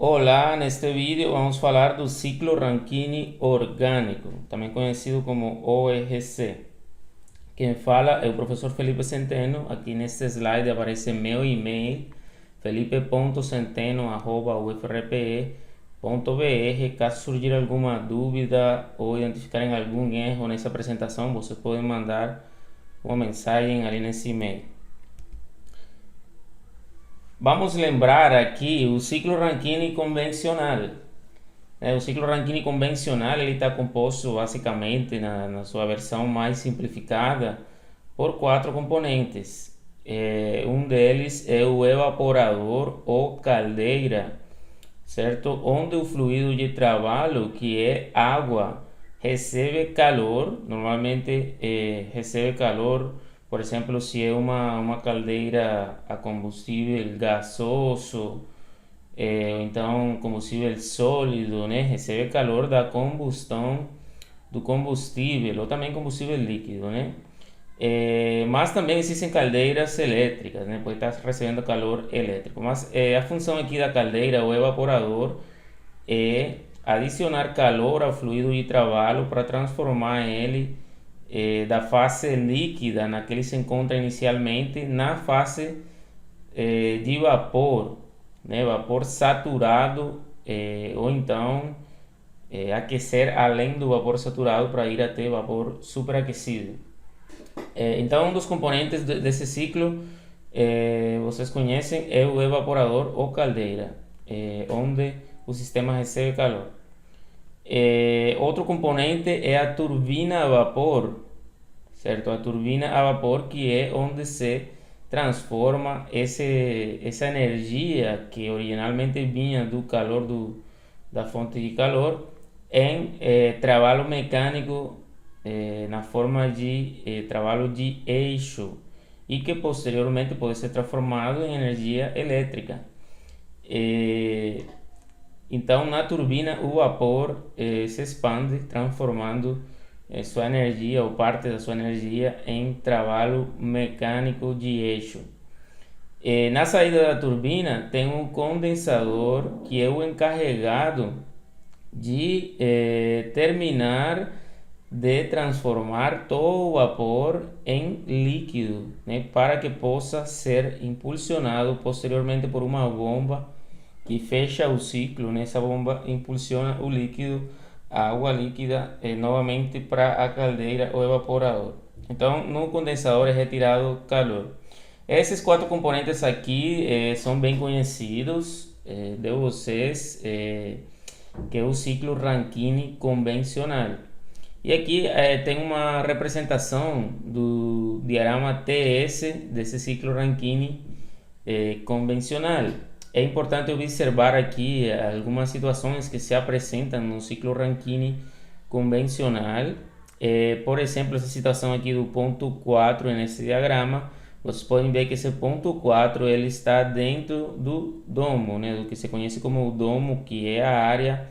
Olá, neste vídeo vamos falar do ciclo Rankine orgânico, também conhecido como ORC. Quem fala é o professor Felipe Centeno. Aqui neste slide aparece meu e-mail, felipe.centeno@ufrpe.br. Caso surgir alguma dúvida ou identificarem algum erro nessa apresentação, vocês podem mandar uma mensagem ali nesse e-mail. Vamos lembrar aqui o ciclo Rankine convencional. O ciclo Rankine convencional ele está composto basicamente na sua versão mais simplificada por quatro componentes. Um deles é o evaporador ou caldeira, certo? Onde o fluido de trabalho, que é água, recebe calor. Normalmente recebe calor, por exemplo, se é uma caldeira a combustível gasoso, então combustível sólido, né? Recebe calor da combustão do combustível ou também combustível líquido, né? Mas também existem caldeiras elétricas, né? Porque está recebendo calor elétrico. Mas a função aqui da caldeira ou evaporador é adicionar calor ao fluido de trabalho para transformar ele da fase líquida na que ele se encontra inicialmente na fase de vapor, né? Vapor saturado, ou então aquecer além do vapor saturado para ir até vapor superaquecido. Então, um dos componentes desse ciclo, vocês conhecem, é o evaporador ou caldeira, onde o sistema recebe calor. Outro componente é a turbina a vapor, certo? A turbina a vapor, que é onde se transforma essa energia que originalmente vinha do calor da fonte de calor em trabalho mecânico, na forma de trabalho de eixo, e que posteriormente pode ser transformado em energia elétrica. Então, na turbina, o vapor se expande, transformando sua energia ou parte da sua energia em trabalho mecânico de eixo. Na saída da turbina tem um condensador, que é o encarregado de terminar de transformar todo o vapor em líquido, né, para que possa ser impulsionado posteriormente por uma bomba que fecha o ciclo. Nessa bomba impulsiona o líquido, a água líquida, novamente para a caldeira ou evaporador. Então, no condensador é retirado calor. Esses quatro componentes aqui são bem conhecidos de vocês, que é o ciclo Rankine convencional. E aqui tem uma representação do diagrama TS desse ciclo Rankine convencional. É importante observar aqui algumas situações que se apresentam no ciclo Rankine convencional. Por exemplo, essa situação aqui do ponto 4 nesse diagrama, vocês podem ver que esse ponto 4 ele está dentro do domo, né, do que se conhece como o domo, que é a área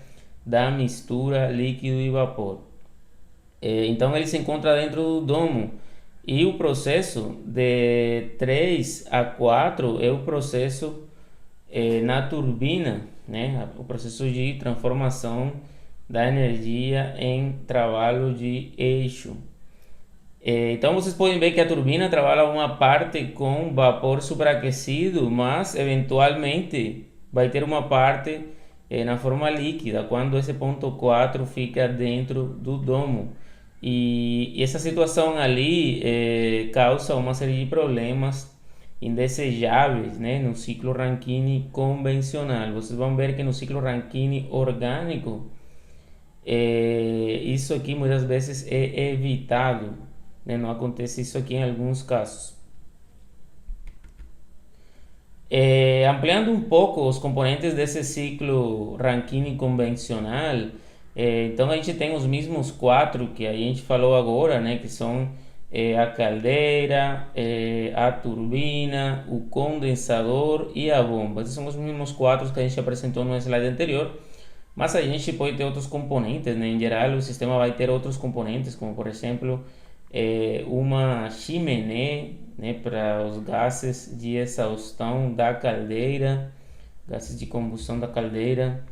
da mistura líquido e vapor. Então ele se encontra dentro do domo, e o processo de 3 a 4 é o processo na turbina, né? O processo de transformação da energia em trabalho de eixo. Então vocês podem ver que a turbina trabalha uma parte com vapor superaquecido, mas eventualmente vai ter uma parte na forma líquida, quando esse ponto 4 fica dentro do domo. E essa situação ali causa uma série de problemas indesejáveis, né, no ciclo Rankine convencional. Vocês vão ver que no ciclo Rankine orgânico, isso aqui muitas vezes é evitado, né? Não acontece isso aqui em alguns casos. Ampliando um pouco os componentes desse ciclo Rankine convencional, então a gente tem os mesmos quatro que a gente falou agora, né, que são a caldeira, a turbina, o condensador e a bomba. Esses são os mesmos quatro que a gente apresentou no slide anterior, mas a gente pode ter outros componentes, né? Em geral, o sistema vai ter outros componentes, como por exemplo uma chaminé, né, para os gases de exaustão da caldeira, gases de combustão da caldeira.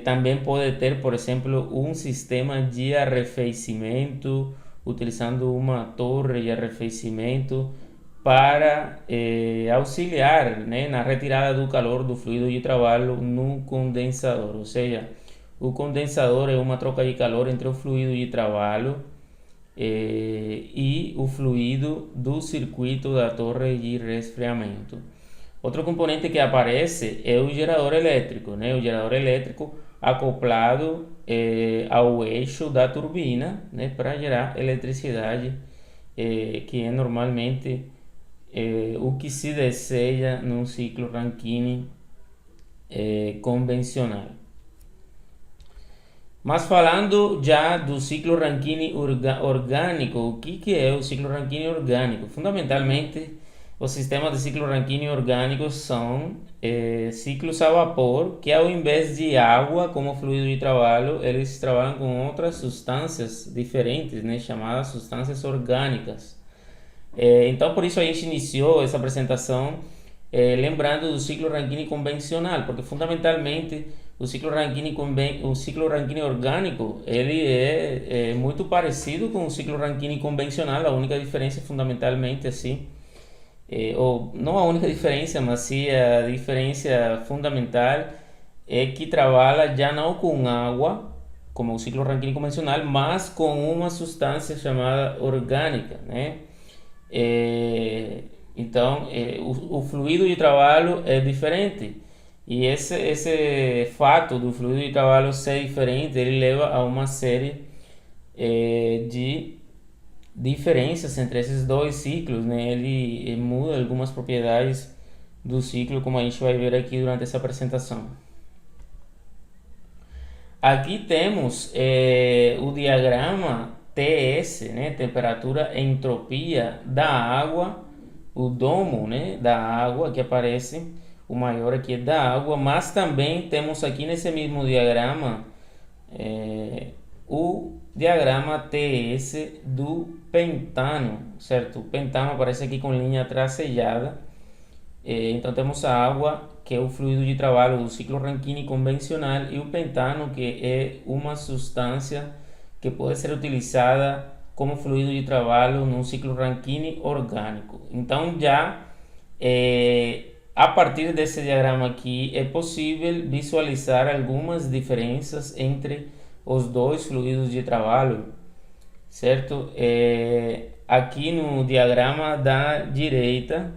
Também pode ter, por exemplo, um sistema de arrefecimento, utilizando uma torre de arrefecimento para auxiliar, né, na retirada do calor do fluido de trabalho no condensador. Ou seja, o condensador é uma troca de calor entre o fluido de trabalho e o fluido do circuito da torre de resfriamento. Outro componente que aparece é o gerador elétrico, né? O gerador elétrico acoplado ao eixo da turbina, né? Para gerar eletricidade, que é normalmente o que se deseja num ciclo Rankine convencional. Mas falando já do ciclo Rankine orgânico, o que é o ciclo Rankine orgânico? Fundamentalmente, os sistemas de ciclo Rankine orgânico são ciclos a vapor, que ao invés de água como fluido de trabalho, eles trabalham com outras substâncias diferentes, né, chamadas substâncias orgânicas. Então, por isso a gente iniciou essa apresentação lembrando do ciclo Rankine convencional, porque fundamentalmente o ciclo Rankine orgânico ele é muito parecido com o ciclo Rankine convencional. A única diferença fundamentalmente assim, ou não a única diferença, mas sim a diferença fundamental é que trabalha já não com água, como o ciclo Rankine convencional, mas com uma substância chamada orgânica, né? Então, o fluido de trabalho é diferente. E esse fato do fluido de trabalho ser diferente, ele leva a uma série de diferenças entre esses dois ciclos, né? Ele muda algumas propriedades do ciclo, como a gente vai ver aqui durante essa apresentação. Aqui temos o diagrama TS, né? Temperatura e entropia da água, o domo, né? Da água que aparece. O maior aqui é da água, mas também temos aqui nesse mesmo diagrama o diagrama TS do pentano, certo? O pentano aparece aqui com linha tracejada. Então temos a água, que é o fluido de trabalho do ciclo Rankine convencional, e o pentano, que é uma substância que pode ser utilizada como fluido de trabalho no ciclo Rankine orgânico. Então já a partir desse diagrama aqui é possível visualizar algumas diferenças entre os dois fluidos de trabalho, certo? Aqui no diagrama da direita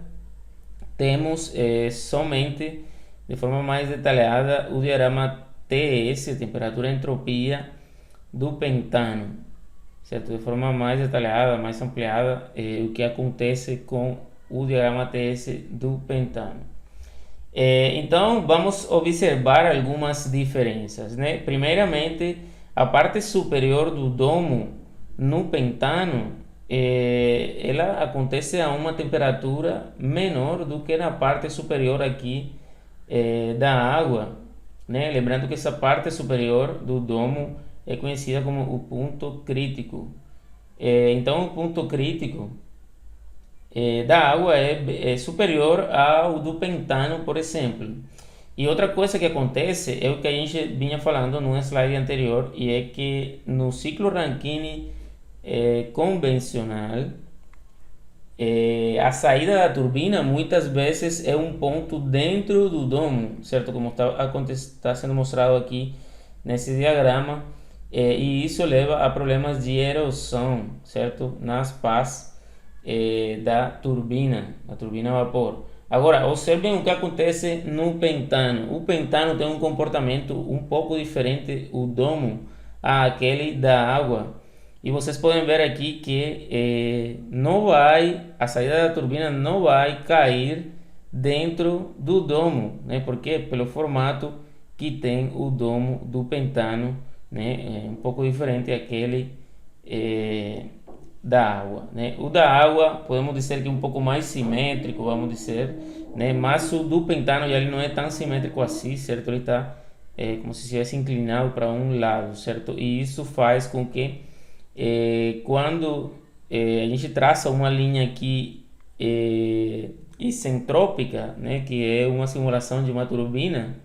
temos somente de forma mais detalhada o diagrama TS, temperatura e entropia do pentano, certo? De forma mais detalhada, mais ampliada, o que acontece com o diagrama TS do pentano. Então vamos observar algumas diferenças, né? Primeiramente, a parte superior do domo no pentano ela acontece a uma temperatura menor do que na parte superior aqui da água, né? Lembrando que essa parte superior do domo é conhecida como o ponto crítico. Então o ponto crítico da água é superior ao do pentano, por exemplo. E outra coisa que acontece é o que a gente vinha falando no slide anterior, e é que no ciclo Rankine convencional, a saída da turbina muitas vezes é um ponto dentro do domo, certo? Como está sendo mostrado aqui nesse diagrama, e isso leva a problemas de erosão, certo? Nas pás da turbina a vapor. Agora, observem o que acontece no pentano. O pentano tem um comportamento um pouco diferente, o domo, àquele da água. E vocês podem ver aqui que a saída da turbina não vai cair dentro do domo, né? Porque pelo formato que tem o domo do pentano, né? É um pouco diferente aquele da água, né? O da água podemos dizer que é um pouco mais simétrico, vamos dizer, né? Mas o do pentano já ele não é tão simétrico assim, certo? Ele está como se estivesse inclinado para um lado, certo? E isso faz com que quando a gente traça uma linha aqui isentrópica, né, que é uma simulação de uma turbina,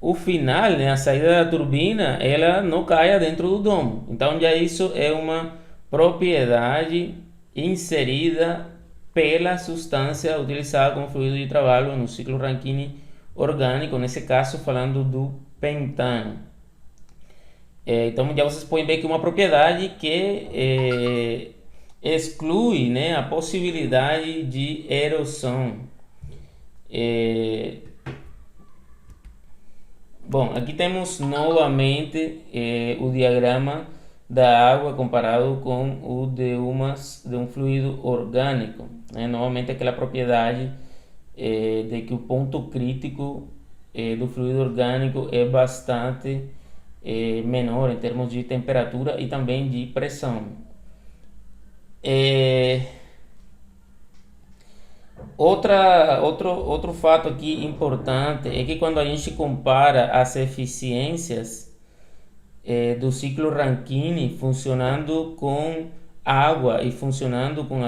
o final, né, a saída da turbina, ela não caia dentro do domo. Então já isso é uma propriedade inserida pela substância utilizada como fluido de trabalho no ciclo Rankine orgânico, nesse caso falando do pentano. Então já vocês podem ver que uma propriedade que exclui, né, a possibilidade de erosão. Bom, aqui temos novamente o diagrama da água comparado com o de um fluido orgânico, né? Novamente aquela propriedade de que o ponto crítico do fluido orgânico é bastante menor em termos de temperatura e também de pressão. Outro fato aqui importante é que quando a gente compara as eficiências do ciclo Rankine funcionando com água e funcionando com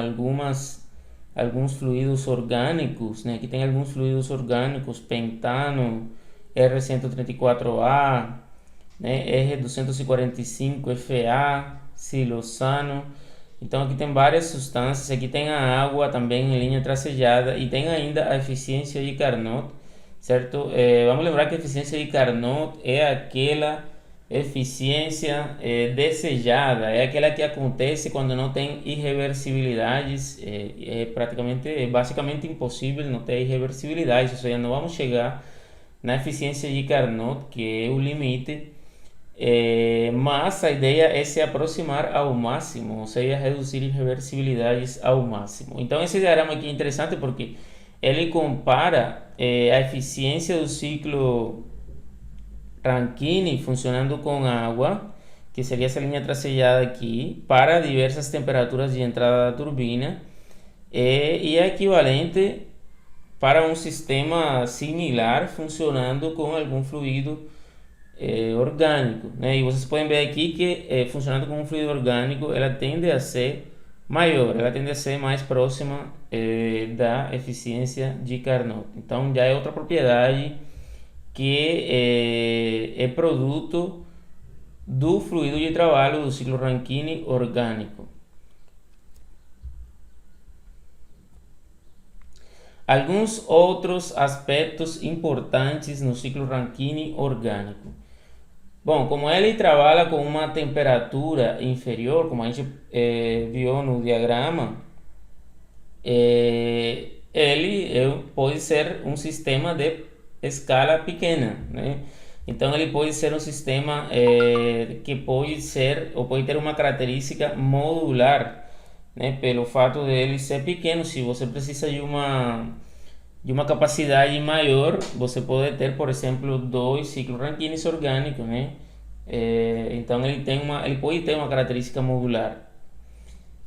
alguns fluidos orgânicos, né? Aqui tem alguns fluidos orgânicos, pentano, R134A, né? R245 FA, silosano. Então aqui tem várias substâncias, aqui tem a água também em linha tracejada e tem ainda a eficiência de Carnot, certo? Vamos lembrar que a eficiência de Carnot é aquela eficiência desejada, é aquela que acontece quando não tem irreversibilidades, basicamente impossível não ter irreversibilidades, ou seja, não vamos chegar na eficiência de Carnot, que é o limite. Mas a ideia é se aproximar ao máximo, ou seja, reduzir irreversibilidades ao máximo. Então esse diagrama aqui é interessante porque ele compara a eficiência do ciclo Rankine funcionando com água, que seria essa linha tracejada aqui, para diversas temperaturas de entrada da turbina, e é equivalente para um sistema similar funcionando com algum fluido orgânico, né? E vocês podem ver aqui que funcionando com um fluido orgânico, ela tende a ser maior, ela tende a ser mais próxima da eficiência de Carnot. Então já é outra propriedade que é produto do fluido de trabalho do ciclo Rankine orgânico. Alguns outros aspectos importantes no ciclo Rankine orgânico. Bom, como ele trabalha com uma temperatura inferior, como a gente viu no diagrama, ele pode ser um sistema de escala pequena, né? Então ele pode ser um sistema que pode ser ou pode ter uma característica modular, né? Pelo fato de ele ser pequeno, se você precisa de uma capacidade maior, você pode ter, por exemplo, 2 ciclos Rankines orgânicos, né? Então ele pode ter uma característica modular.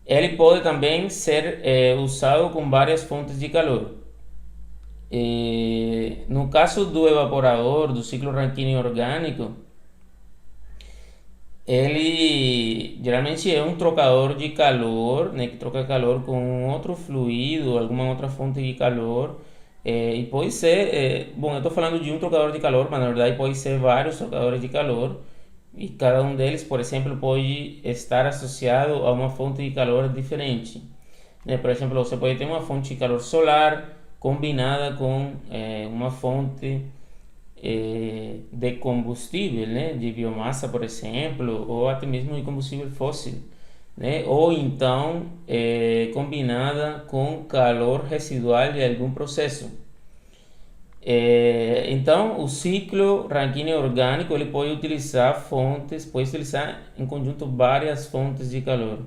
Ele pode também ser usado com várias fontes de calor. No caso do evaporador do ciclo Rankine orgânico, ele geralmente é um trocador de calor, né, que troca calor com outro fluido, alguma outra fonte de calor. E pode ser, bom, eu estou falando de um trocador de calor, mas na verdade pode ser vários trocadores de calor. E cada um deles, por exemplo, pode estar associado a uma fonte de calor diferente, né? Por exemplo, você pode ter uma fonte de calor solar combinada com uma fonte de combustível, né? De biomassa, por exemplo, ou até mesmo de combustível fóssil, né? Ou então combinada com calor residual de algum processo. Então, o ciclo Rankine orgânico ele pode utilizar em conjunto várias fontes de calor.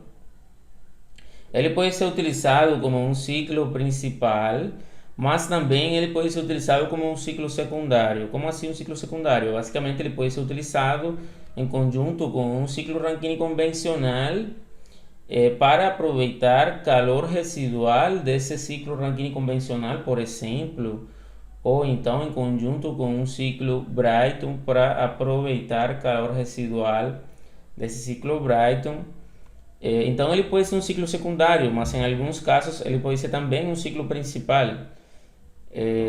Ele pode ser utilizado como um ciclo principal, mas também ele pode ser utilizado como um ciclo secundário. Como assim um ciclo secundário? Basicamente, ele pode ser utilizado em conjunto com um ciclo Rankine convencional para aproveitar calor residual desse ciclo Rankine convencional, por exemplo, ou então em conjunto com um ciclo Brayton para aproveitar calor residual desse ciclo Brayton. Então ele pode ser um ciclo secundário, mas em alguns casos ele pode ser também um ciclo principal,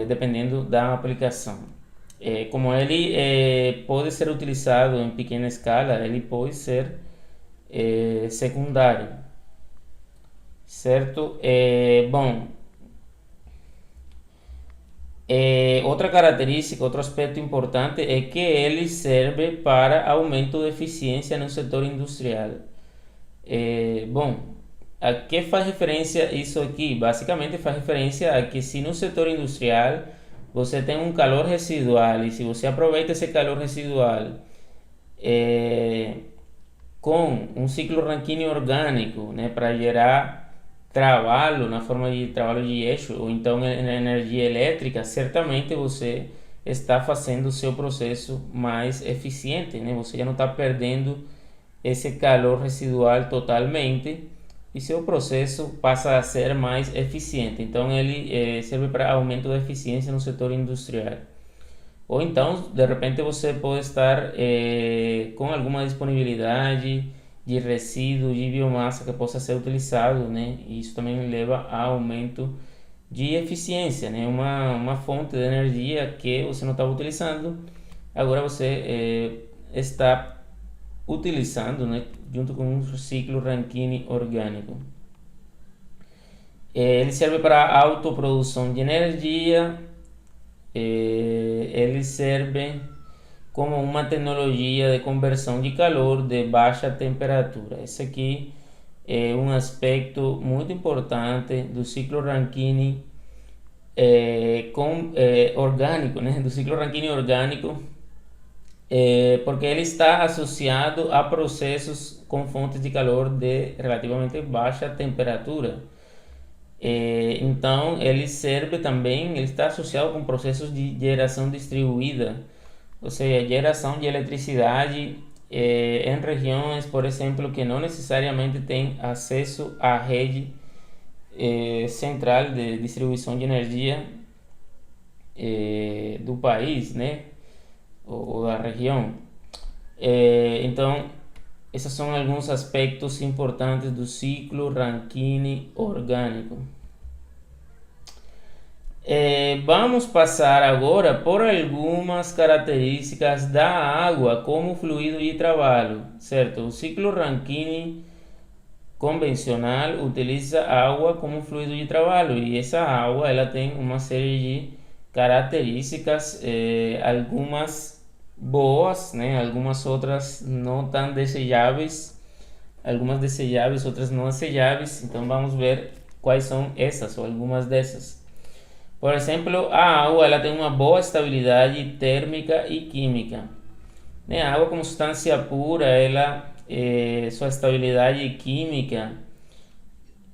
dependendo da aplicação. Como ele pode ser utilizado em pequena escala, ele pode ser secundário, certo? Bom, outra característica, outro aspecto importante é que ele serve para aumento de eficiência no setor industrial. Bom, a que faz referência isso aqui? Basicamente faz referência a que se no setor industrial você tem um calor residual e se você aproveita esse calor residual é, com um ciclo Rankine orgânico, né, para gerar trabalho na forma de trabalho de eixo ou então energia elétrica, certamente você está fazendo o seu processo mais eficiente, né? Você já não está perdendo esse calor residual totalmente e seu processo passa a ser mais eficiente. Então ele serve para aumento da eficiência no setor industrial. Ou então, de repente, você pode estar com alguma disponibilidade de resíduo de biomassa que possa ser utilizado, né? E isso também leva a aumento de eficiência, né? Uma fonte de energia que você não estava utilizando, agora você está utilizando, né? Junto com um ciclo Rankine orgânico. Ele serve para a autoprodução de energia, ele serve como uma tecnologia de conversão de calor de baixa temperatura. Esse aqui é um aspecto muito importante do ciclo Rankine orgânico, né? Do ciclo Rankine orgânico, porque ele está associado a processos com fontes de calor de relativamente baixa temperatura. Então, ele serve também, ele está associado com processos de geração distribuída, ou seja, geração de eletricidade em regiões, por exemplo, que não necessariamente têm acesso à rede central de distribuição de energia do país, né, ou da região. Então, esses são alguns aspectos importantes do ciclo Rankine orgânico. Vamos passar agora por algumas características da água como fluido de trabalho, certo? O ciclo Rankine convencional utiliza água como fluido de trabalho e essa água ela tem uma série de características, algumas boas, né? Algumas outras não tão desejáveis, algumas desejáveis, outras não desejáveis. Então vamos ver quais são essas ou algumas dessas. Por exemplo, a água ela tem uma boa estabilidade térmica e química. Né? A água como substância pura, ela sua estabilidade química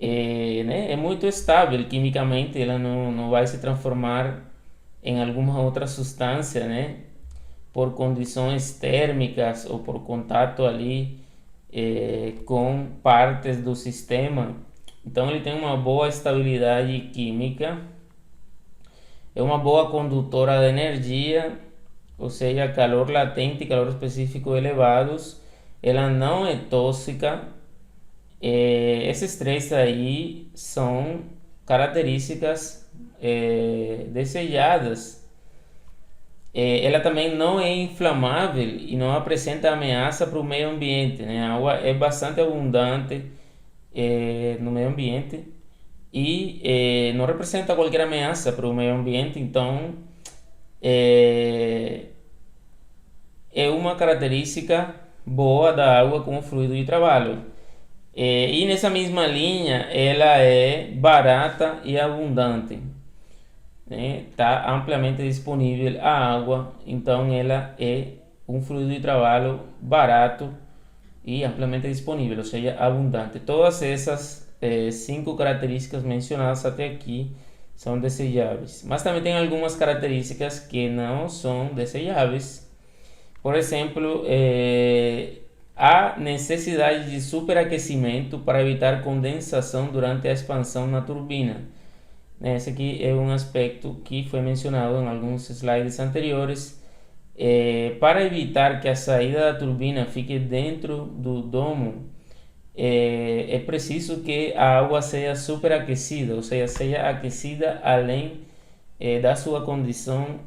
né? É muito estável quimicamente, ela não vai se transformar em alguma outra substância, né? Por condições térmicas ou por contato ali com partes do sistema. Então ele tem uma boa estabilidade química, é uma boa condutora de energia, ou seja, calor latente e calor específico elevados. Ela não é tóxica. Esses três aí são características desejadas. Ela também não é inflamável e não apresenta ameaça para o meio ambiente, né? A água é bastante abundante no meio ambiente e não representa qualquer ameaça para o meio ambiente, então é uma característica boa da água como fluido de trabalho. E nessa mesma linha, ela é barata e abundante. Está amplamente disponível a água, então ela é um fluido de trabalho barato e amplamente disponível, ou seja, abundante. Todas essas 5 características mencionadas até aqui são desejáveis, mas também tem algumas características que não são desejáveis. Por exemplo, a necessidade de superaquecimento para evitar condensação durante a expansão na turbina. Esse aqui é um aspecto que foi mencionado em alguns slides anteriores. Para evitar que a saída da turbina fique dentro do domo, é preciso que a água seja superaquecida, ou seja, seja aquecida além da sua condição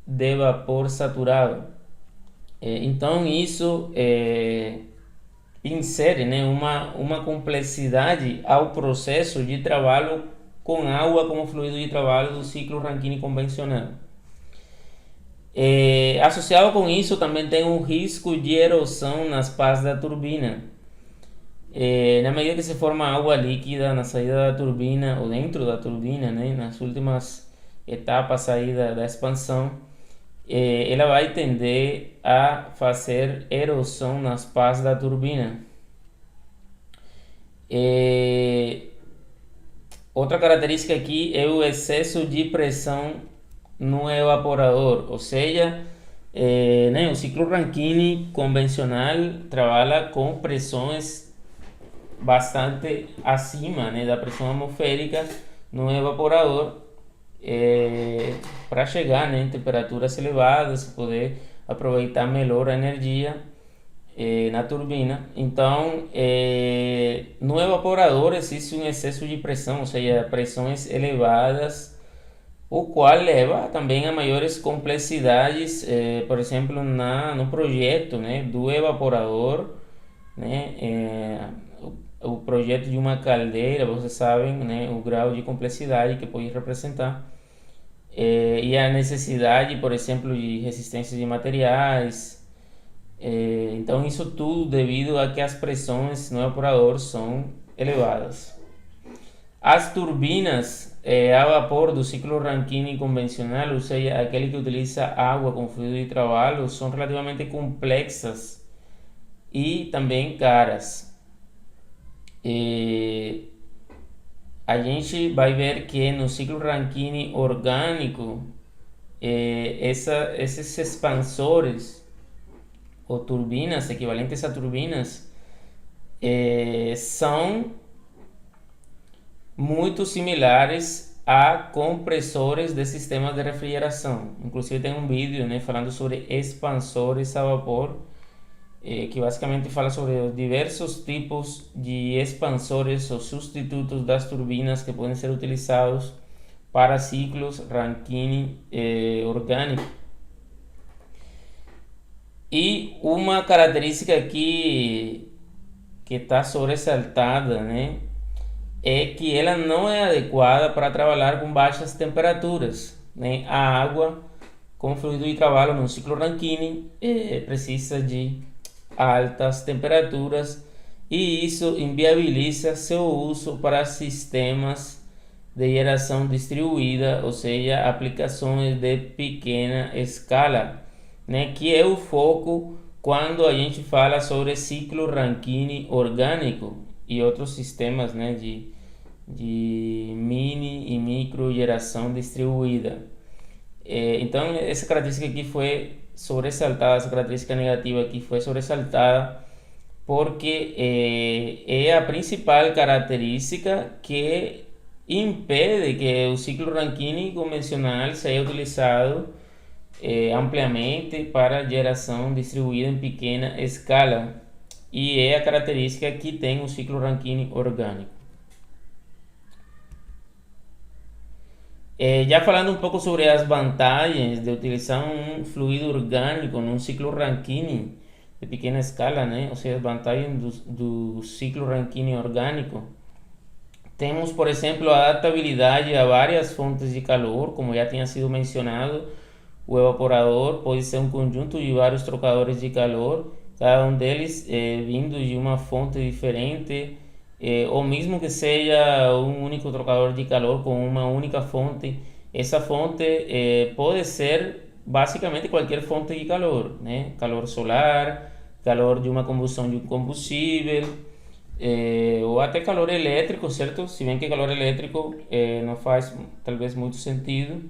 de vapor saturado. Então isso insere, né, uma complexidade ao processo de trabalho com água como fluido de trabalho do ciclo Rankine convencional. Associado com isso também tem um risco de erosão nas pás da turbina. Na medida que se forma água líquida na saída da turbina ou dentro da turbina, né, nas últimas etapas aí da expansão, ela vai tender a fazer erosão nas pás da turbina. Outra característica aqui é o excesso de pressão no evaporador, ou seja, né, o ciclo Rankine convencional trabalha com pressões bastante acima, né, da pressão atmosférica no evaporador, para chegar, né, em temperaturas elevadas e poder aproveitar melhor a energia na turbina. Então, no evaporador existe um excesso de pressão, ou seja, pressões elevadas, o qual leva também a maiores complexidades, por exemplo, no projeto, né, do evaporador, né, o projeto de uma caldeira, vocês sabem, né, o grau de complexidade que pode representar, e a necessidade, por exemplo, de resistência de materiais. Então isso tudo devido a que as pressões no evaporador são elevadas. As turbinas a vapor do ciclo Rankine convencional, ou seja, aquele que utiliza água como fluido de trabalho, são relativamente complexas e também caras. A gente vai ver que no ciclo Rankine orgânico, esses expansores ou turbinas, equivalentes a turbinas, são muito similares a compressores de sistemas de refrigeração. Inclusive tem um vídeo, né, falando sobre expansores a vapor, que basicamente fala sobre os diversos tipos de expansores ou substitutos das turbinas que podem ser utilizados para ciclos Rankine orgânico. E uma característica aqui que está sobressaltada, né, é que ela não é adequada para trabalhar com baixas temperaturas, né? A água com fluido de trabalho no ciclo Rankine precisa de altas temperaturas e isso inviabiliza seu uso para sistemas de geração distribuída, ou seja, aplicações de pequena escala, né, que é o foco quando a gente fala sobre ciclo Rankine orgânico e outros sistemas, né, de mini e micro geração distribuída. Então essa característica aqui foi sobressaltada, essa característica negativa aqui foi sobressaltada porque é a principal característica que impede que o ciclo Rankine convencional seja utilizado ampliamente para geração distribuída em pequena escala, e é a característica que tem o ciclo Rankine orgânico. Já falando um pouco sobre as vantagens de utilizar um fluido orgânico num ciclo Rankine de pequena escala, né? Ou seja, as vantagens do ciclo Rankine orgânico. Temos, por exemplo, a adaptabilidade a várias fontes de calor, como já tinha sido mencionado. O evaporador pode ser um conjunto de vários trocadores de calor, cada um deles vindo de uma fonte diferente, ou mesmo que seja um único trocador de calor com uma única fonte. Essa fonte pode ser basicamente qualquer fonte de calor, né? Calor solar, calor de uma combustão de um combustível, ou até calor elétrico, certo? Se bem que calor elétrico não faz talvez muito sentido,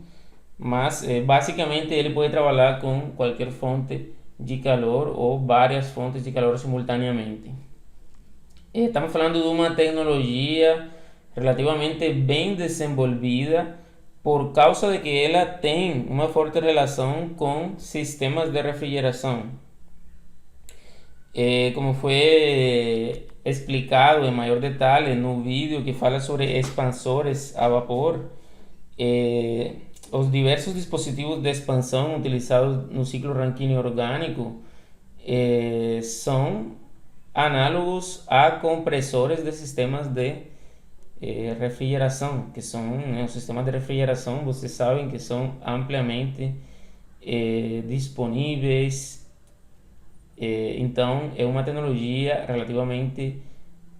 mas basicamente ele pode trabalhar com qualquer fonte de calor ou várias fontes de calor simultaneamente. Estamos falando de uma tecnologia relativamente bem desenvolvida por causa de que ela tem uma forte relação com sistemas de refrigeração. Como foi explicado em maior detalhe no vídeo que fala sobre expansores a vapor, eh, os diversos dispositivos de expansão utilizados no ciclo Rankine orgânico são análogos a compressores de sistemas de refrigeração, que são os sistemas de refrigeração, vocês sabem que são ampliamente disponíveis. Então, é uma tecnologia relativamente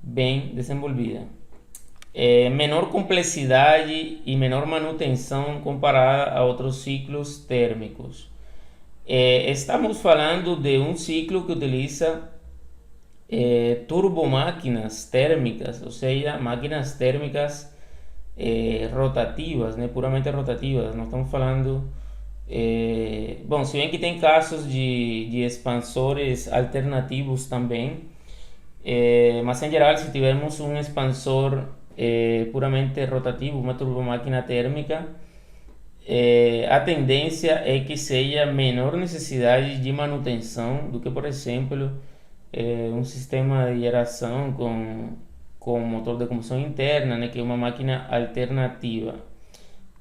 bem desenvolvida. Menor complexidade e menor manutenção comparada a outros ciclos térmicos. Estamos falando de um ciclo que utiliza turbomáquinas térmicas, ou seja, máquinas térmicas rotativas, né, puramente rotativas. Não estamos falando. Bom, se bem que tem casos de expansores alternativos também, mas em geral, se tivermos um expansor puramente rotativo, uma turbomáquina térmica, a tendência é que seja menor necessidade de manutenção do que, por exemplo, um sistema de geração com motor de combustão interna, né, que é uma máquina alternativa.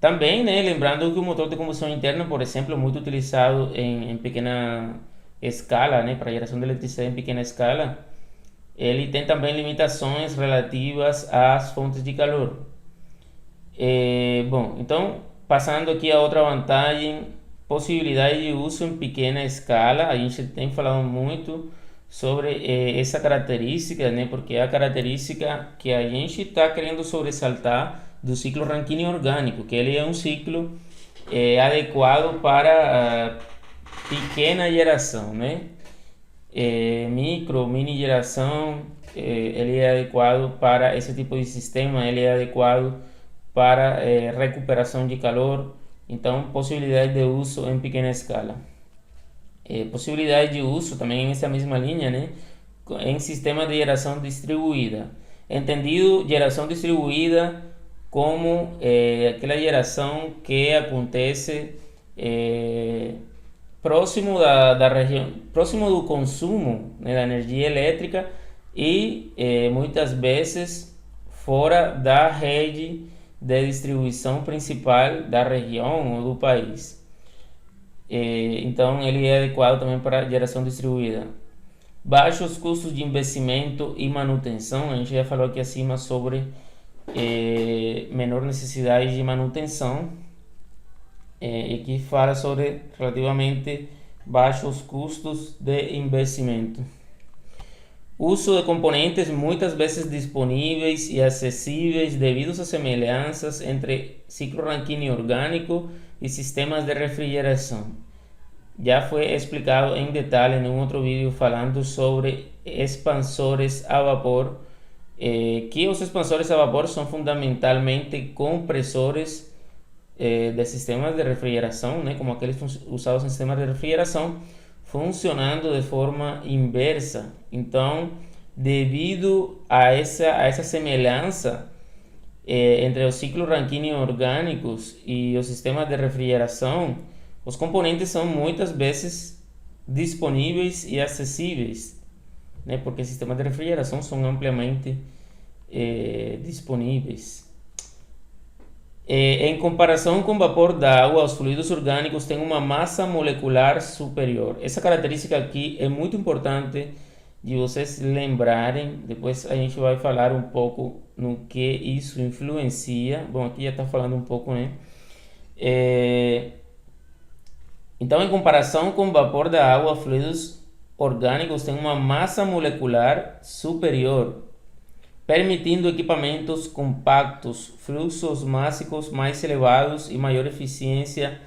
Também, né, lembrando que o motor de combustão interna, por exemplo, é muito utilizado em pequena escala, né, para geração de eletricidade em pequena escala. Ele tem também limitações relativas às fontes de calor. Bom, então, passando aqui a outra vantagem, possibilidade de uso em pequena escala. A gente tem falado muito sobre essa característica, né? Porque é a característica que a gente está querendo sobressaltar do ciclo Rankine orgânico, que ele é um ciclo adequado para pequena geração, né? Micro, mini geração, ele é adequado para esse tipo de sistema, ele é adequado para recuperação de calor. Então, possibilidade de uso em pequena escala. Possibilidade de uso também nessa mesma linha, né? Em sistema de geração distribuída. Entendido geração distribuída como aquela geração que acontece próximo da região, próximo do consumo, né, da energia elétrica e muitas vezes fora da rede de distribuição principal da região ou do país. Então ele é adequado também para geração distribuída. Baixos custos de investimento e manutenção. A gente já falou aqui acima sobre menor necessidade de manutenção. E aqui fala sobre relativamente baixos custos de investimento. Uso de componentes muitas vezes disponíveis e acessíveis devido às semelhanças entre ciclo Rankine orgânico e sistemas de refrigeração. Já foi explicado em detalhe em um outro vídeo falando sobre expansores a vapor, que os expansores a vapor são fundamentalmente compressores de sistemas de refrigeração, né, como aqueles usados em sistemas de refrigeração, funcionando de forma inversa. Então, devido a essa semelhança entre os ciclos Rankine orgânicos e os sistemas de refrigeração, os componentes são muitas vezes disponíveis e acessíveis, né, porque sistemas de refrigeração são ampliamente disponíveis. Em comparação com vapor d'água, os fluidos orgânicos têm uma massa molecular superior. Essa característica aqui é muito importante de vocês lembrarem. Depois a gente vai falar um pouco no que isso influencia. Bom, aqui já está falando um pouco, né? Então, em comparação com vapor da água, fluidos orgânicos têm uma massa molecular superior, permitindo equipamentos compactos, fluxos mássicos mais elevados e maior eficiência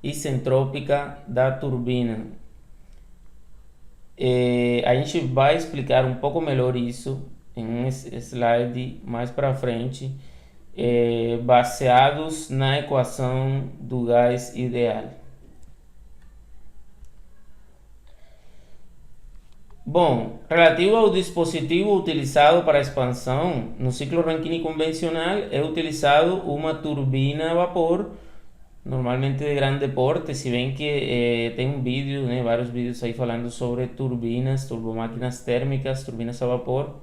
isentrópica da turbina. A gente vai explicar um pouco melhor isso em um slide mais para frente, baseados na equação do gás ideal. Bom, relativo ao dispositivo utilizado para a expansão, no ciclo Rankine convencional é utilizado uma turbina a vapor normalmente de grande porte. Se bem que tem um vídeo, né, vários vídeos aí falando sobre turbinas, turbomáquinas térmicas, turbinas a vapor.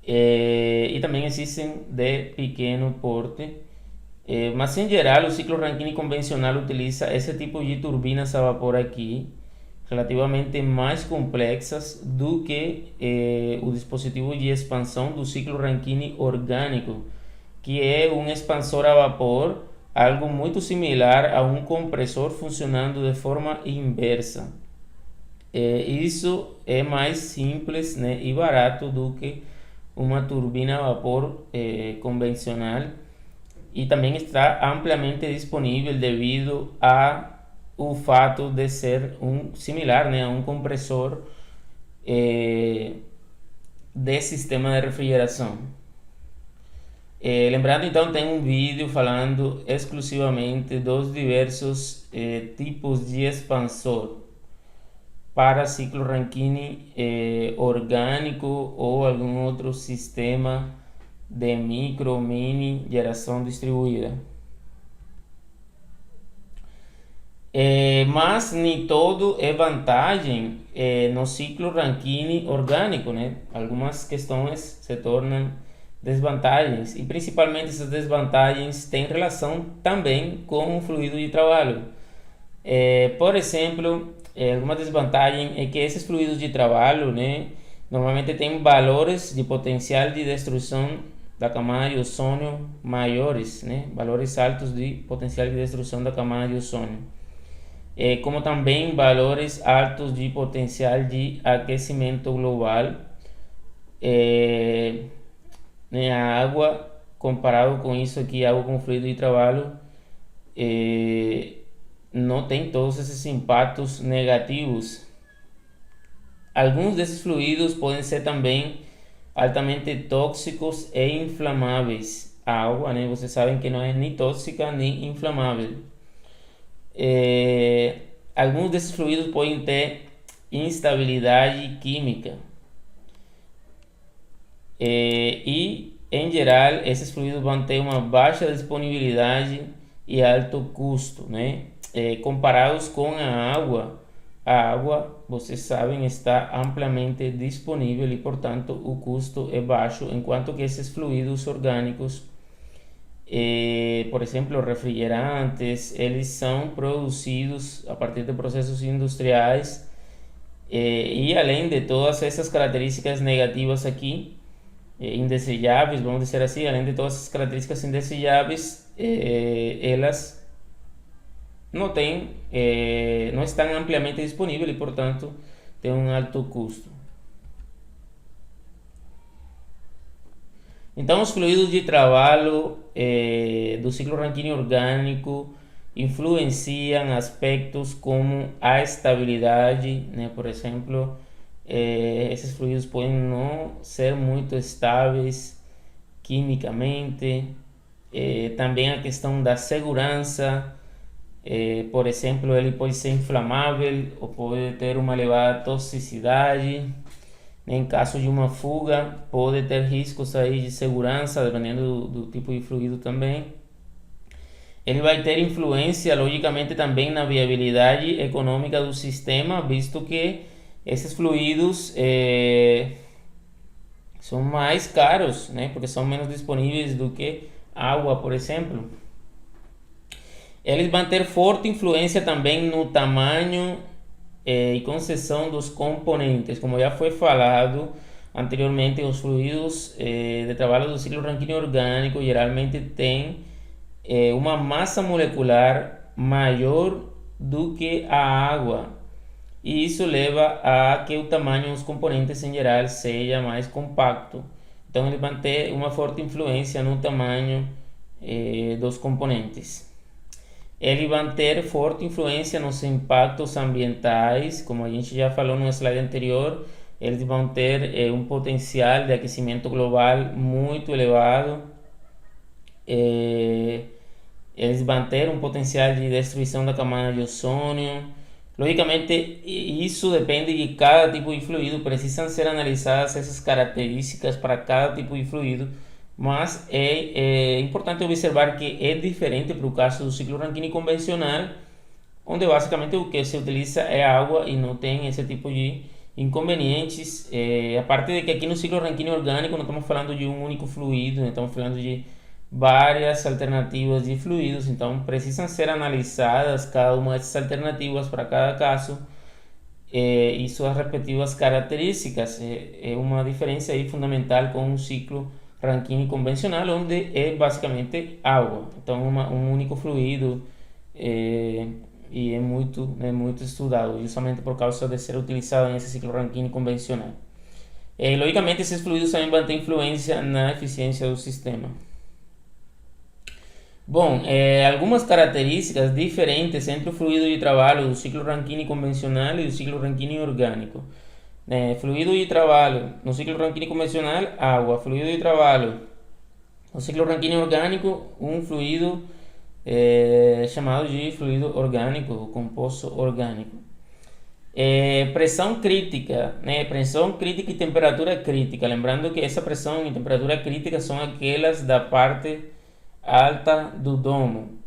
E também existem de pequeno porte. Mas em geral, o ciclo Rankine convencional utiliza esse tipo de turbinas a vapor aqui, relativamente mais complexas do que o dispositivo de expansão do ciclo Rankine orgânico, que é um expansor a vapor, algo muito similar a um compressor funcionando de forma inversa. Isso é mais simples, né, e barato do que uma turbina a vapor convencional, e também está ampliamente disponível devido a o fato de ser similar, né, a um compressor de sistema de refrigeração. Lembrando, então, tem um vídeo falando exclusivamente dos diversos tipos de expansor para ciclo Rankine orgânico ou algum outro sistema de micro ou mini geração distribuída. Mas nem todo é vantagem no ciclo Rankine orgânico, né? Algumas questões se tornam desvantagens, e principalmente essas desvantagens têm relação também com o fluido de trabalho. Por exemplo, uma desvantagem é que esses fluidos de trabalho, né, normalmente têm valores de potencial de destruição da camada de ozônio maiores, né, valores altos de potencial de destruição da camada de ozônio, como também valores altos de potencial de aquecimento global. Né, a água, comparado com isso aqui, água com fluido de trabalho, não tem todos esses impactos negativos. Alguns desses fluidos podem ser também altamente tóxicos e inflamáveis. A água, né, vocês sabem que não é nem tóxica nem inflamável. Alguns desses fluidos podem ter instabilidade química. E, em geral, esses fluidos vão ter uma baixa disponibilidade e alto custo, né? Comparados com a água, vocês sabem, está amplamente disponível e, portanto, o custo é baixo, enquanto que esses fluidos orgânicos, por exemplo, refrigerantes, eles são produzidos a partir de processos industriais, e além de todas essas características negativas aqui, indesejáveis, vamos dizer assim, além de todas essas características indesejáveis, elas não estão ampliamente disponíveis e, portanto, têm um alto custo. Então, os fluidos de trabalho do ciclo Rankine orgânico influenciam aspectos como a estabilidade, né? Por exemplo, esses fluidos podem não ser muito estáveis quimicamente. Também a questão da segurança, por exemplo, ele pode ser inflamável ou pode ter uma elevada toxicidade. Em caso de uma fuga, pode ter riscos aí de segurança, dependendo do tipo de fluido também. Ele vai ter influência, logicamente, também na viabilidade econômica do sistema, visto que esses fluidos são mais caros, né, porque são menos disponíveis do que água, por exemplo. Eles vão ter forte influência também no tamanho e concessão dos componentes. Como já foi falado anteriormente, os fluidos de trabalho do ciclo Rankine orgânico geralmente têm uma massa molecular maior do que a água, e isso leva a que o tamanho dos componentes em geral seja mais compacto. Então ele vai ter uma forte influência no tamanho dos componentes. Ele vai ter forte influência nos impactos ambientais, como a gente já falou no slide anterior. Eles vão ter um potencial de aquecimento global muito elevado. Eles vão ter um potencial de destruição da camada de ozônio. Logicamente, isso depende de cada tipo de fluido, precisam ser analisadas essas características para cada tipo de fluido, mas é importante observar que é diferente para o caso do ciclo Rankine convencional, onde basicamente o que se utiliza é água e não tem esse tipo de inconvenientes. A parte de que aqui no ciclo Rankine orgânico não estamos falando de um único fluido, estamos falando de várias alternativas de fluidos, então precisam ser analisadas cada uma dessas alternativas para cada caso e suas respectivas características. É uma diferença aí fundamental com um ciclo Rankine convencional, onde é basicamente água, então um único fluido. E é muito estudado, justamente por causa de ser utilizado nesse ciclo Rankine convencional. Logicamente, esses fluidos também vão ter influência na eficiência do sistema. Bom, algumas características diferentes entre o fluido de trabalho do ciclo Rankine convencional e do ciclo Rankine orgânico. Fluido de trabalho no ciclo Rankine convencional, água. Fluido de trabalho no ciclo Rankine orgânico, um fluido chamado de fluido orgânico, composto orgânico. Pressão crítica, né? Pressão crítica e temperatura crítica. Lembrando que essa pressão e temperatura crítica são aquelas da parte alta do domo,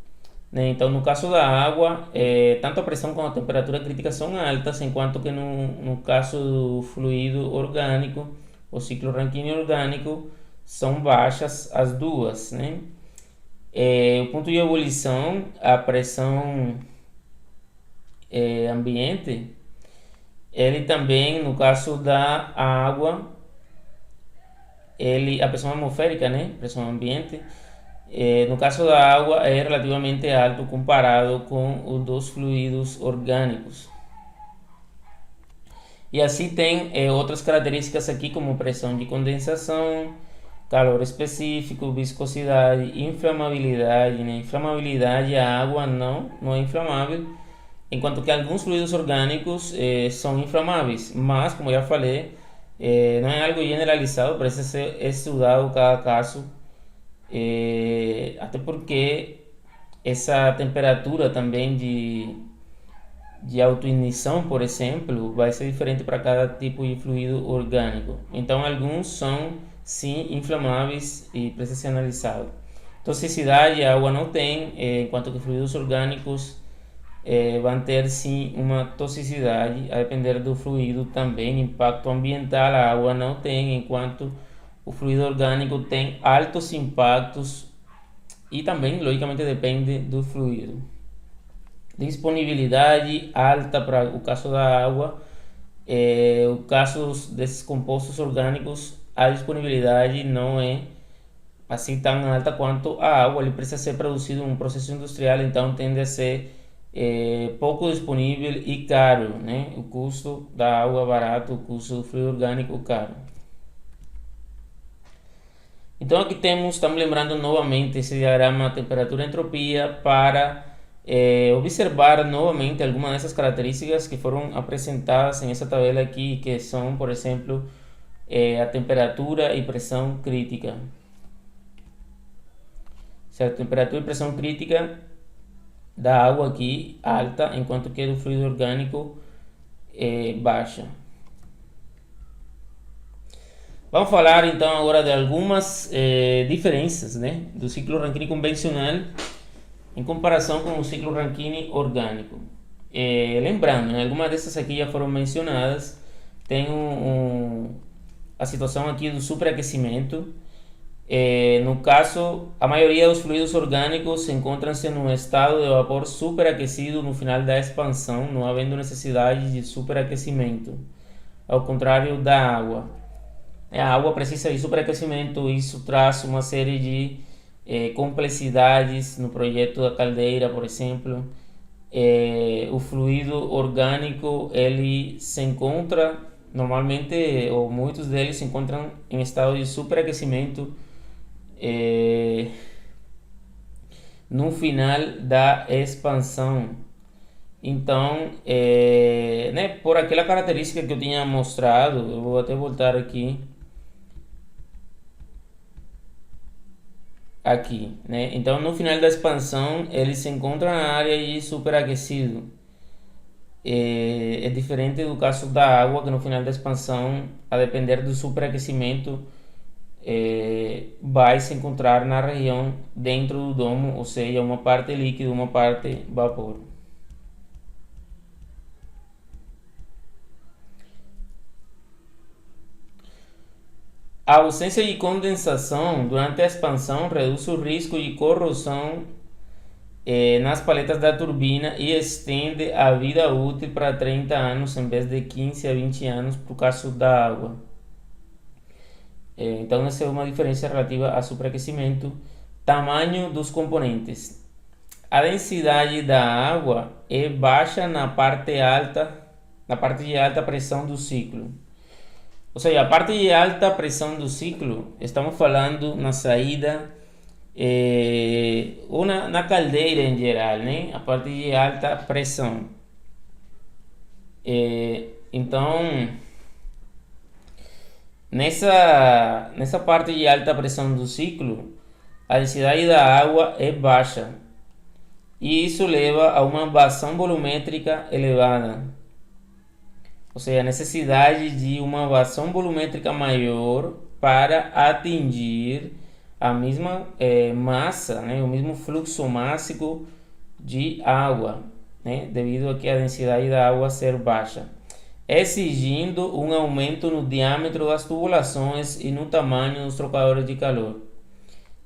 né? Então, no caso da água, tanto a pressão como a temperatura crítica são altas, enquanto que no caso do fluido orgânico, o ciclo Rankine orgânico, são baixas as duas, né? O ponto de ebulição, a pressão ambiente, ele também, no caso da água, a pressão atmosférica, né? Pressão ambiente, no caso da água é relativamente alto comparado com o dos fluidos orgânicos. E assim tem outras características aqui, como pressão de condensação, calor específico, viscosidade, inflamabilidade, né? Inflamabilidade, a água não é inflamável, enquanto que alguns fluidos orgânicos são inflamáveis, mas, como já falei, não é algo generalizado, precisa ser estudado cada caso, até porque essa temperatura também de autoignição, por exemplo, vai ser diferente para cada tipo de fluido orgânico. Então, alguns são sim inflamáveis e precisa ser analisado. Toxicidade a água não tem, enquanto que fluidos orgânicos vão ter sim uma toxicidade, a depender do fluido também. Impacto ambiental a água não tem, enquanto o fluido orgânico tem altos impactos e também, logicamente, depende do fluido. Disponibilidade alta para o caso da água. O caso desses compostos orgânicos, a disponibilidade não é assim tão alta quanto a água. Ele precisa ser produzido em um processo industrial, então tende a ser pouco disponível e caro, né? O custo da água barato, o custo do fluido orgânico caro. Então aqui estamos lembrando novamente esse diagrama temperatura-entropia para observar novamente algumas dessas características que foram apresentadas em essa tabela aqui, que são, por exemplo, a temperatura e pressão crítica. Certo? Temperatura e pressão crítica da água aqui alta, enquanto que do fluido orgânico baixa. Vamos falar então agora de algumas diferenças, né, do ciclo Rankine convencional em comparação com o ciclo Rankine orgânico. Lembrando, né, algumas dessas aqui já foram mencionadas. Tem a situação aqui do superaquecimento. No caso, a maioria dos fluidos orgânicos encontram-se num estado de vapor superaquecido no final da expansão, não havendo necessidade de superaquecimento, ao contrário da água. A água precisa de superaquecimento, isso traz uma série de complexidades no projeto da caldeira, por exemplo. O fluido orgânico, ele se encontra, normalmente, ou muitos deles se encontram em estado de superaquecimento no final da expansão. Então, né, por aquela característica que eu tinha mostrado, eu vou até voltar aqui, né? Então, no final da expansão, ele se encontra na área de superaquecido. É diferente do caso da água, que no final da expansão, a depender do superaquecimento, vai se encontrar na região dentro do domo, ou seja, uma parte líquido, uma parte vapor. A ausência de condensação durante a expansão reduz o risco de corrosão nas paletas da turbina e estende a vida útil para 30 anos em vez de 15 a 20 anos por caso da água. Então, essa é uma diferença relativa a superaquecimento. Tamanho dos componentes. A densidade da água é baixa na parte de alta pressão do ciclo. Ou seja, a parte de alta pressão do ciclo, estamos falando na saída ou na caldeira em geral, né? A parte de alta pressão. Então, nessa parte de alta pressão do ciclo, a densidade da água é baixa e isso leva a uma vazão volumétrica elevada. Ou seja, a necessidade de uma vazão volumétrica maior para atingir a mesma massa, né, o mesmo fluxo mássico de água, né, devido a que a densidade da água ser baixa, exigindo um aumento no diâmetro das tubulações e no tamanho dos trocadores de calor.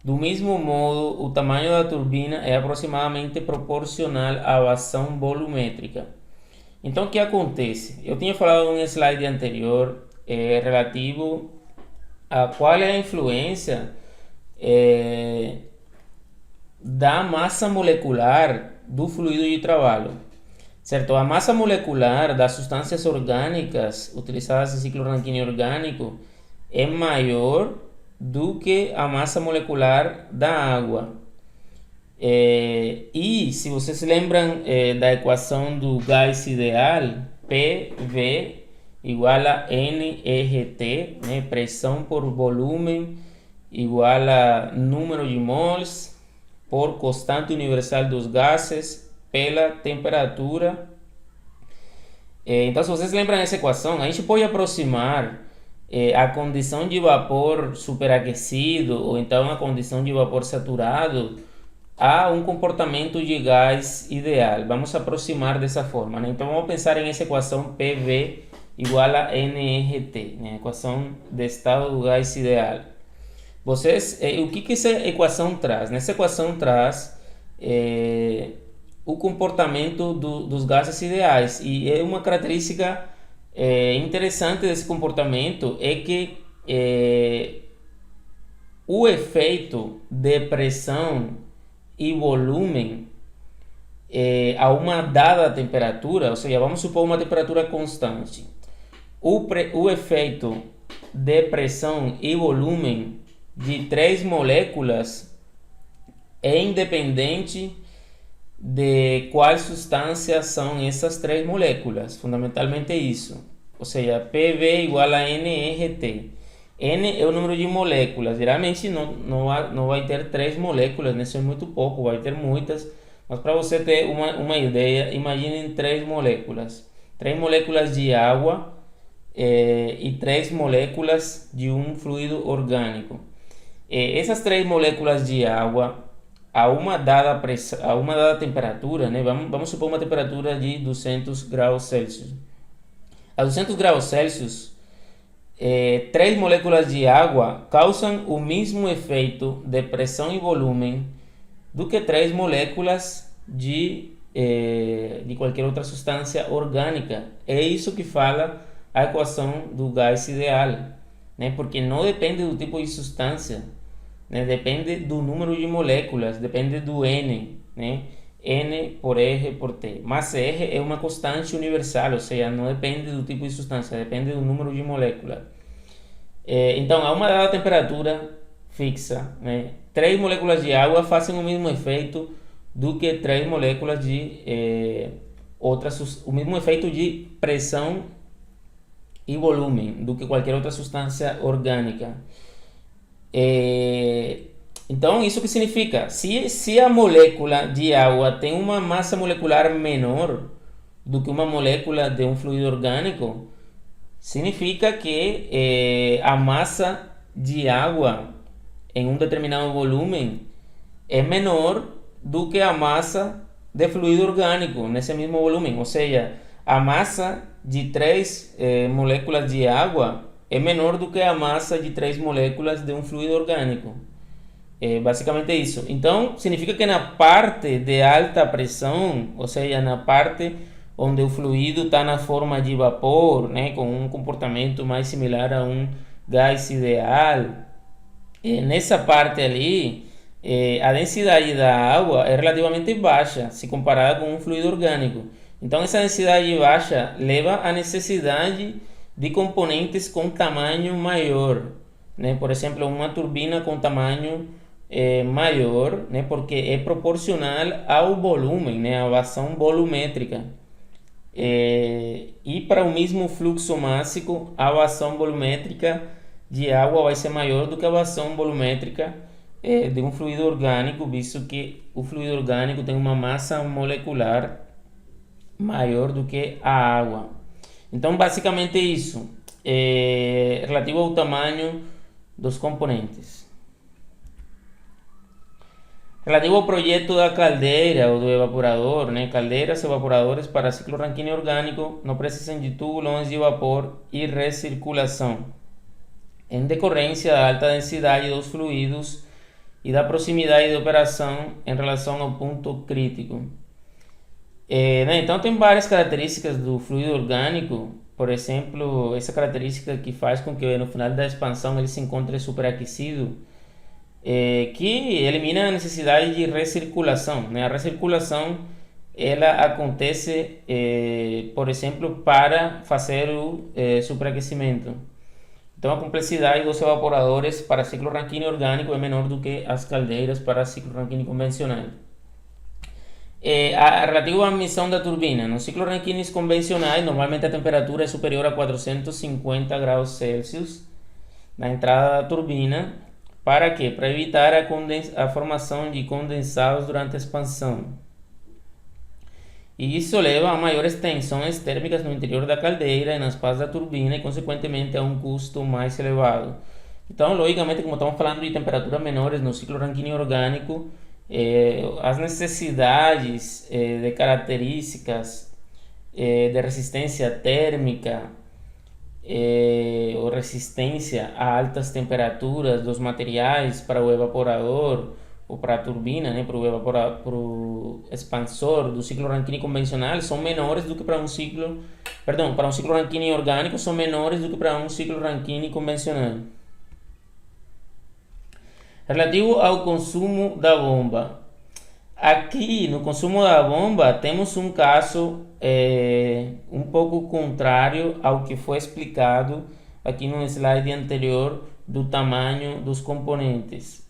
Do mesmo modo, o tamanho da turbina é aproximadamente proporcional à vazão volumétrica. Então, o que acontece? Eu tinha falado em um slide anterior relativo a qual é a influência da massa molecular do fluido de trabalho. Certo? A massa molecular das substâncias orgânicas utilizadas em ciclo Rankine orgânico é maior do que a massa molecular da água. E se vocês lembram da equação do gás ideal, PV igual a NRT, né? Pressão por volume igual a número de mols por constante universal dos gases pela temperatura. Então, se vocês lembram dessa equação, a gente pode aproximar a condição de vapor superaquecido ou então a condição de vapor saturado a um comportamento de gás ideal. Vamos aproximar dessa forma, né? Então vamos pensar em essa equação PV igual a NRT, né? Equação de estado do gás ideal. Vocês, o que essa equação traz? Nessa equação traz o comportamento dos gases ideais, e é uma característica interessante desse comportamento é que o efeito de pressão e volume a uma dada temperatura, ou seja, vamos supor uma temperatura constante. O efeito de pressão e volume de 3 moléculas é independente de quais substâncias são essas 3 moléculas, fundamentalmente isso. Ou seja, PV igual a NRT. N é o número de moléculas. Geralmente não vai ter 3 moléculas, né? Isso é muito pouco, vai ter muitas. Mas para você ter uma ideia, imaginem 3 moléculas. 3 moléculas de água e 3 moléculas de um fluido orgânico. Essas 3 moléculas de água, a uma dada temperatura, né? Vamos supor uma temperatura de 200 graus Celsius. A 200 graus Celsius, 3 moléculas de água causam o mesmo efeito de pressão e volume do que 3 moléculas de qualquer outra substância orgânica. É isso que fala a equação do gás ideal, né? Porque não depende do tipo de substância, né? Depende do número de moléculas, depende do N, né? N por R por T. Mas R é uma constante universal, ou seja, não depende do tipo de substância, depende do número de moléculas. Então, a uma dada temperatura fixa, né, 3 moléculas de água fazem o mesmo efeito do que 3 moléculas de o mesmo efeito de pressão e volume do que qualquer outra substância orgânica. Então, isso que significa? Se a molécula de água tem uma massa molecular menor do que uma molécula de um fluido orgânico, significa que a massa de água em um determinado volume é menor do que a massa de fluido orgânico nesse mesmo volume. Ou seja, a massa de 3 moléculas de água é menor do que a massa de 3 moléculas de um fluido orgânico. É basicamente isso. Então, significa que na parte de alta pressão, ou seja, na parte onde o fluido está na forma de vapor, né, com um comportamento mais similar a um gás ideal, nessa parte ali, a densidade da água é relativamente baixa se comparada com um fluido orgânico. Então, essa densidade baixa leva à necessidade de componentes com tamanho maior, né? Por exemplo, uma turbina com tamanho maior, né? Porque é proporcional ao volume, né? A vazão volumétrica. E para o mesmo fluxo máximo, a vazão volumétrica de água vai ser maior do que a vazão volumétrica de um fluido orgânico, visto que o fluido orgânico tem uma massa molecular maior do que a água. Então, basicamente isso, relativo ao tamanho dos componentes. Relativo ao projeto da caldeira ou do evaporador, né? Caldeiras e evaporadores para ciclo Rankine orgânico não precisam de tubulões de vapor e recirculação, em decorrência da alta densidade dos fluidos e da proximidade de operação em relação ao ponto crítico. Né? Então, tem várias características do fluido orgânico, por exemplo, essa característica que faz com que no final da expansão ele se encontre superaquecido, que elimina a necessidade de recirculação, né? A recirculação ela acontece, por exemplo, para fazer o superaquecimento. Então, a complexidade dos evaporadores para ciclo Rankine orgânico é menor do que as caldeiras para ciclo Rankine convencional. Relativo à missão da turbina, nos ciclos Rankine convencionais, normalmente a temperatura é superior a 450 graus Celsius na entrada da turbina. Para quê? Para evitar a formação de condensados durante a expansão. E isso leva a maiores tensões térmicas no interior da caldeira e nas partes da turbina e, consequentemente, a um custo mais elevado. Então, logicamente, como estamos falando de temperaturas menores no ciclo Rankine orgânico, as necessidades de características de resistência térmica ou resistência a altas temperaturas dos materiais para o evaporador ou para a turbina, né, para o expansor do ciclo Rankine convencional são menores do que para um ciclo, para um ciclo Rankine orgânico são menores do que para um ciclo Rankine convencional. Relativo ao consumo da bomba. Aqui no consumo da bomba temos um caso um pouco contrário ao que foi explicado aqui no slide anterior do tamanho dos componentes.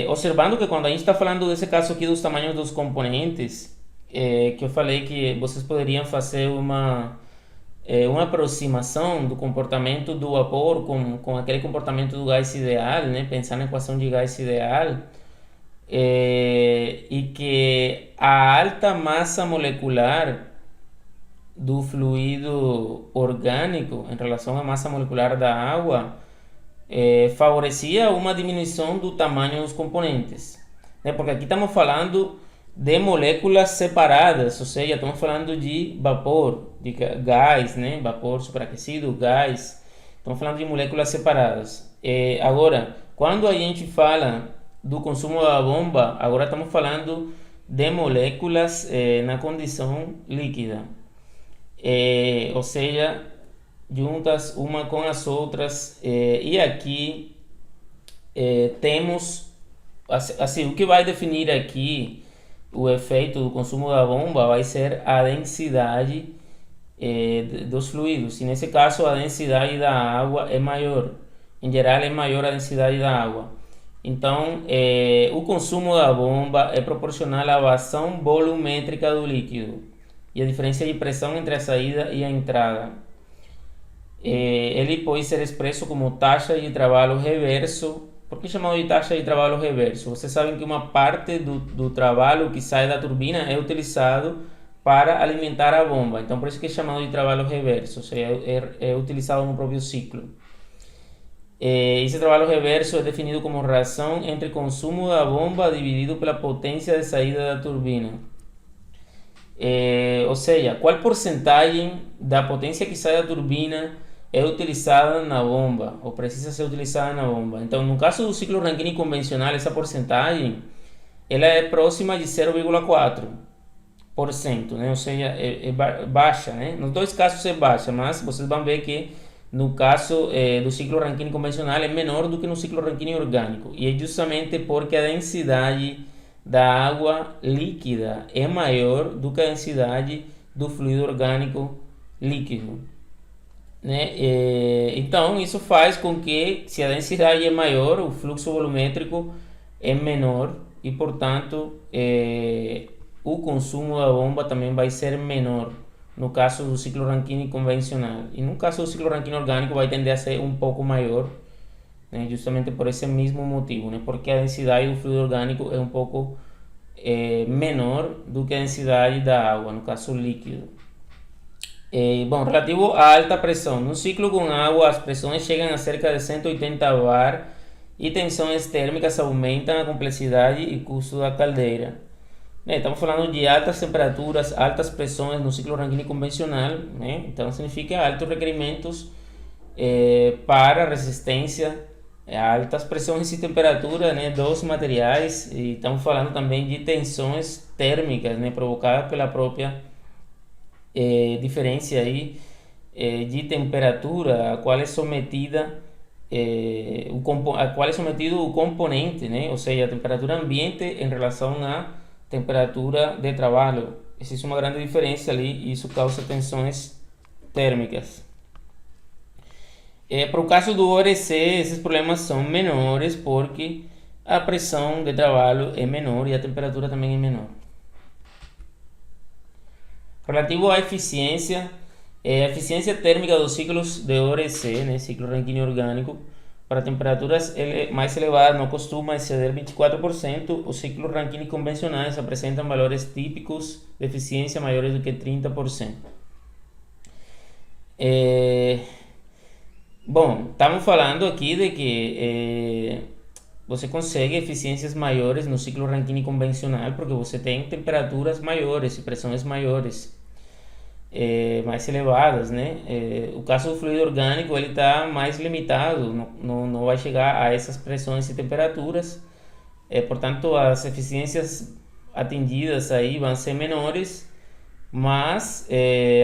Observando que quando a gente está falando desse caso aqui dos tamanhos dos componentes, que eu falei que vocês poderiam fazer uma aproximação do comportamento do vapor com aquele comportamento do gás ideal, né? Pensar na equação de gás ideal, e que a alta massa molecular do fluido orgânico em relação à massa molecular da água favorecia uma diminuição do tamanho dos componentes, né? Porque aqui estamos falando de moléculas separadas, ou seja, estamos falando de vapor, de gás, né? Vapor superaquecido, gás, estamos falando de moléculas separadas. Agora, quando a gente fala do consumo da bomba, agora estamos falando de moléculas na condição líquida, ou seja, juntas uma com as outras, e aqui temos, assim, o que vai definir aqui o efeito do consumo da bomba vai ser a densidade dos fluidos, e nesse caso a densidade da água é maior, em geral é maior a densidade da água. Então, o consumo da bomba é proporcional à vazão volumétrica do líquido e a diferença de pressão entre a saída e a entrada. Ele pode ser expresso como taxa de trabalho reverso. Por que chamado de taxa de trabalho reverso? Vocês sabem que uma parte do trabalho que sai da turbina é utilizado para alimentar a bomba. Então, por isso que é chamado de trabalho reverso, ou seja, é utilizado no próprio ciclo. Esse trabalho reverso é definido como relação entre consumo da bomba dividido pela potência de saída da turbina. Ou seja, qual porcentagem da potência que sai da turbina é utilizada na bomba, ou precisa ser utilizada na bomba. Então, no caso do ciclo Rankine convencional, essa porcentagem ela é próxima de 0,4%, né? Ou seja, é baixa, né? Nos dois casos é baixa, mas vocês vão ver que no caso do ciclo Rankine convencional é menor do que no ciclo Rankine orgânico. E é justamente porque a densidade da água líquida é maior do que a densidade do fluido orgânico líquido, né? Então, isso faz com que, se a densidade é maior, o fluxo volumétrico é menor e, portanto, o consumo da bomba também vai ser menor no caso do ciclo Rankine convencional. E no caso do ciclo Rankine orgânico vai tender a ser um pouco maior, né? Justamente por esse mesmo motivo, né? Porque a densidade do fluido orgânico é um pouco menor do que a densidade da água, no caso líquido. Bom, relativo à alta pressão. No ciclo com água, as pressões chegam a cerca de 180 bar e tensões térmicas aumentam a complexidade e custo da caldeira. Estamos falando de altas temperaturas, altas pressões no ciclo Rankine convencional, né? Então significa altos requerimentos para resistência a altas pressões e temperaturas, né, dos materiais. E estamos falando também de tensões térmicas, né, provocadas pela própria diferença aí de temperatura a qual é sometida a qual é sometido o componente, né? Ou seja, a temperatura ambiente em relação à temperatura de trabalho. Existe uma grande diferença ali e isso causa tensões térmicas. Para o caso do ORC, esses problemas são menores porque a pressão de trabalho é menor e a temperatura também é menor. Relativo à eficiência, a eficiência térmica dos ciclos de ORC, né, ciclo Rankine orgânico, para temperaturas mais elevadas não costuma exceder 24%. Os ciclos Rankine convencionais apresentam valores típicos de eficiência maiores do que 30%. Bom, estamos falando aqui de que você consegue eficiências maiores no ciclo Rankine convencional porque você tem temperaturas maiores e pressões maiores, mais elevadas, né? O caso do fluido orgânico ele está mais limitado, não vai chegar a essas pressões e temperaturas, portanto as eficiências atingidas aí vão ser menores, mas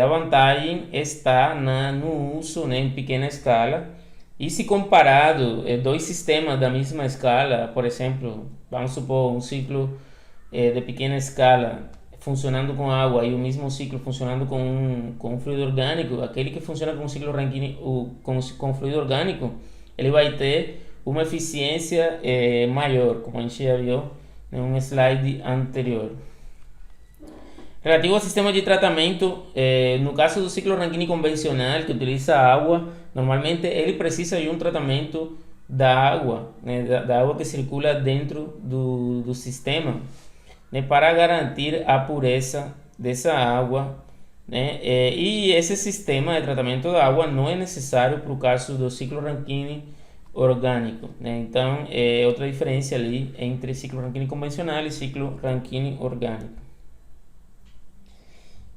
a vantagem está no uso, né, em pequena escala. E se comparado dois sistemas da mesma escala, por exemplo, vamos supor um ciclo de pequena escala funcionando com água e o mesmo ciclo funcionando com fluido orgânico, aquele que funciona com ciclo Rankine com fluido orgânico, ele vai ter uma eficiência maior, como a gente já viu em um slide anterior. Relativo ao sistema de tratamento, no caso do ciclo Rankine convencional, que utiliza água, normalmente ele precisa de um tratamento da água, né, da água que circula dentro do sistema, né, para garantir a pureza dessa água, né, e esse sistema de tratamento da água não é necessário para o caso do ciclo Rankine orgânico, né? Então, é outra diferença ali entre ciclo Rankine convencional e ciclo Rankine orgânico.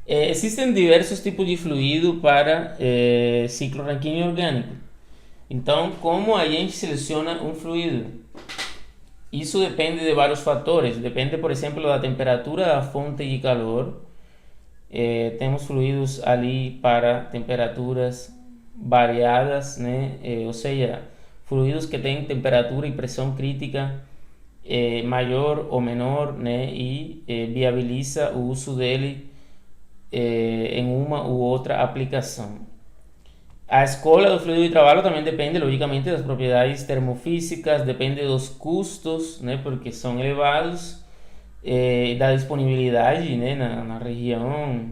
Existem diversos tipos de fluido para ciclo Rankine orgânico. Então, como a gente seleciona um fluido? Isso depende de vários fatores. Depende, por exemplo, da temperatura da fonte de calor. Temos fluidos ali para temperaturas variadas, né? Ou seja, fluidos que têm temperatura e pressão crítica maior ou menor, né? E viabiliza o uso dele em uma ou outra aplicação. A escolha do fluido de trabalho também depende, logicamente, das propriedades termofísicas, depende dos custos, né, porque são elevados, da disponibilidade, né, na região,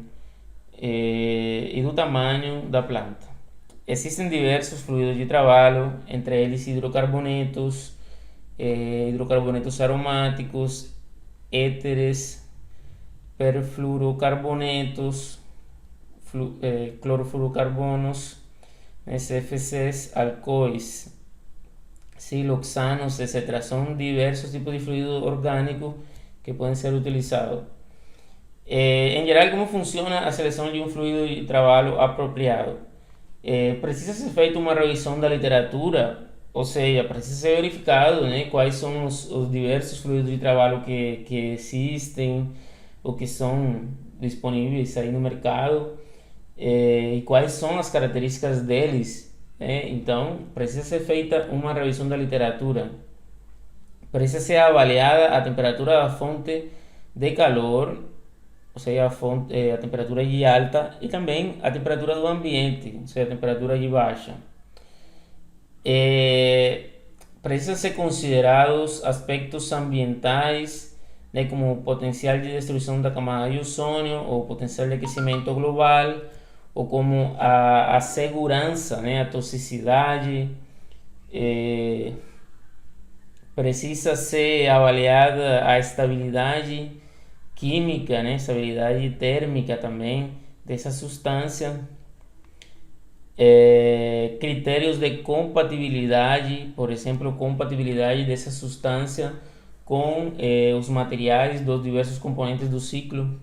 e do tamanho da planta. Existem diversos fluidos de trabalho, entre eles hidrocarbonetos, hidrocarbonetos aromáticos, éteres, perfluorocarbonetos, clorofluorocarbonos, CFCs, alcoóis. siloxanos, etc. Son diversos tipos de fluido orgânico que podem ser utilizados. Em geral, como funciona a seleção de um fluido de trabalho apropriado? Precisa ser feita uma revisão da literatura, ou seja, precisa ser verificado, né, quais são os diversos fluidos de trabalho que existem ou que são disponíveis aí no mercado, e quais são as características deles, né? Então, precisa ser feita uma revisão da literatura. Precisa ser avaliada a temperatura da fonte de calor, ou seja, a temperatura de alta, e também a temperatura do ambiente, ou seja, a temperatura de baixa. É, precisa ser considerados aspectos ambientais, né, como o potencial de destruição da camada de ozônio, ou o potencial de aquecimento global, ou como a segurança, né, a toxicidade. É, precisa ser avaliada a estabilidade química, né, estabilidade térmica também dessa substância. Critérios de compatibilidade, por exemplo, compatibilidade dessa substância com os materiais dos diversos componentes do ciclo.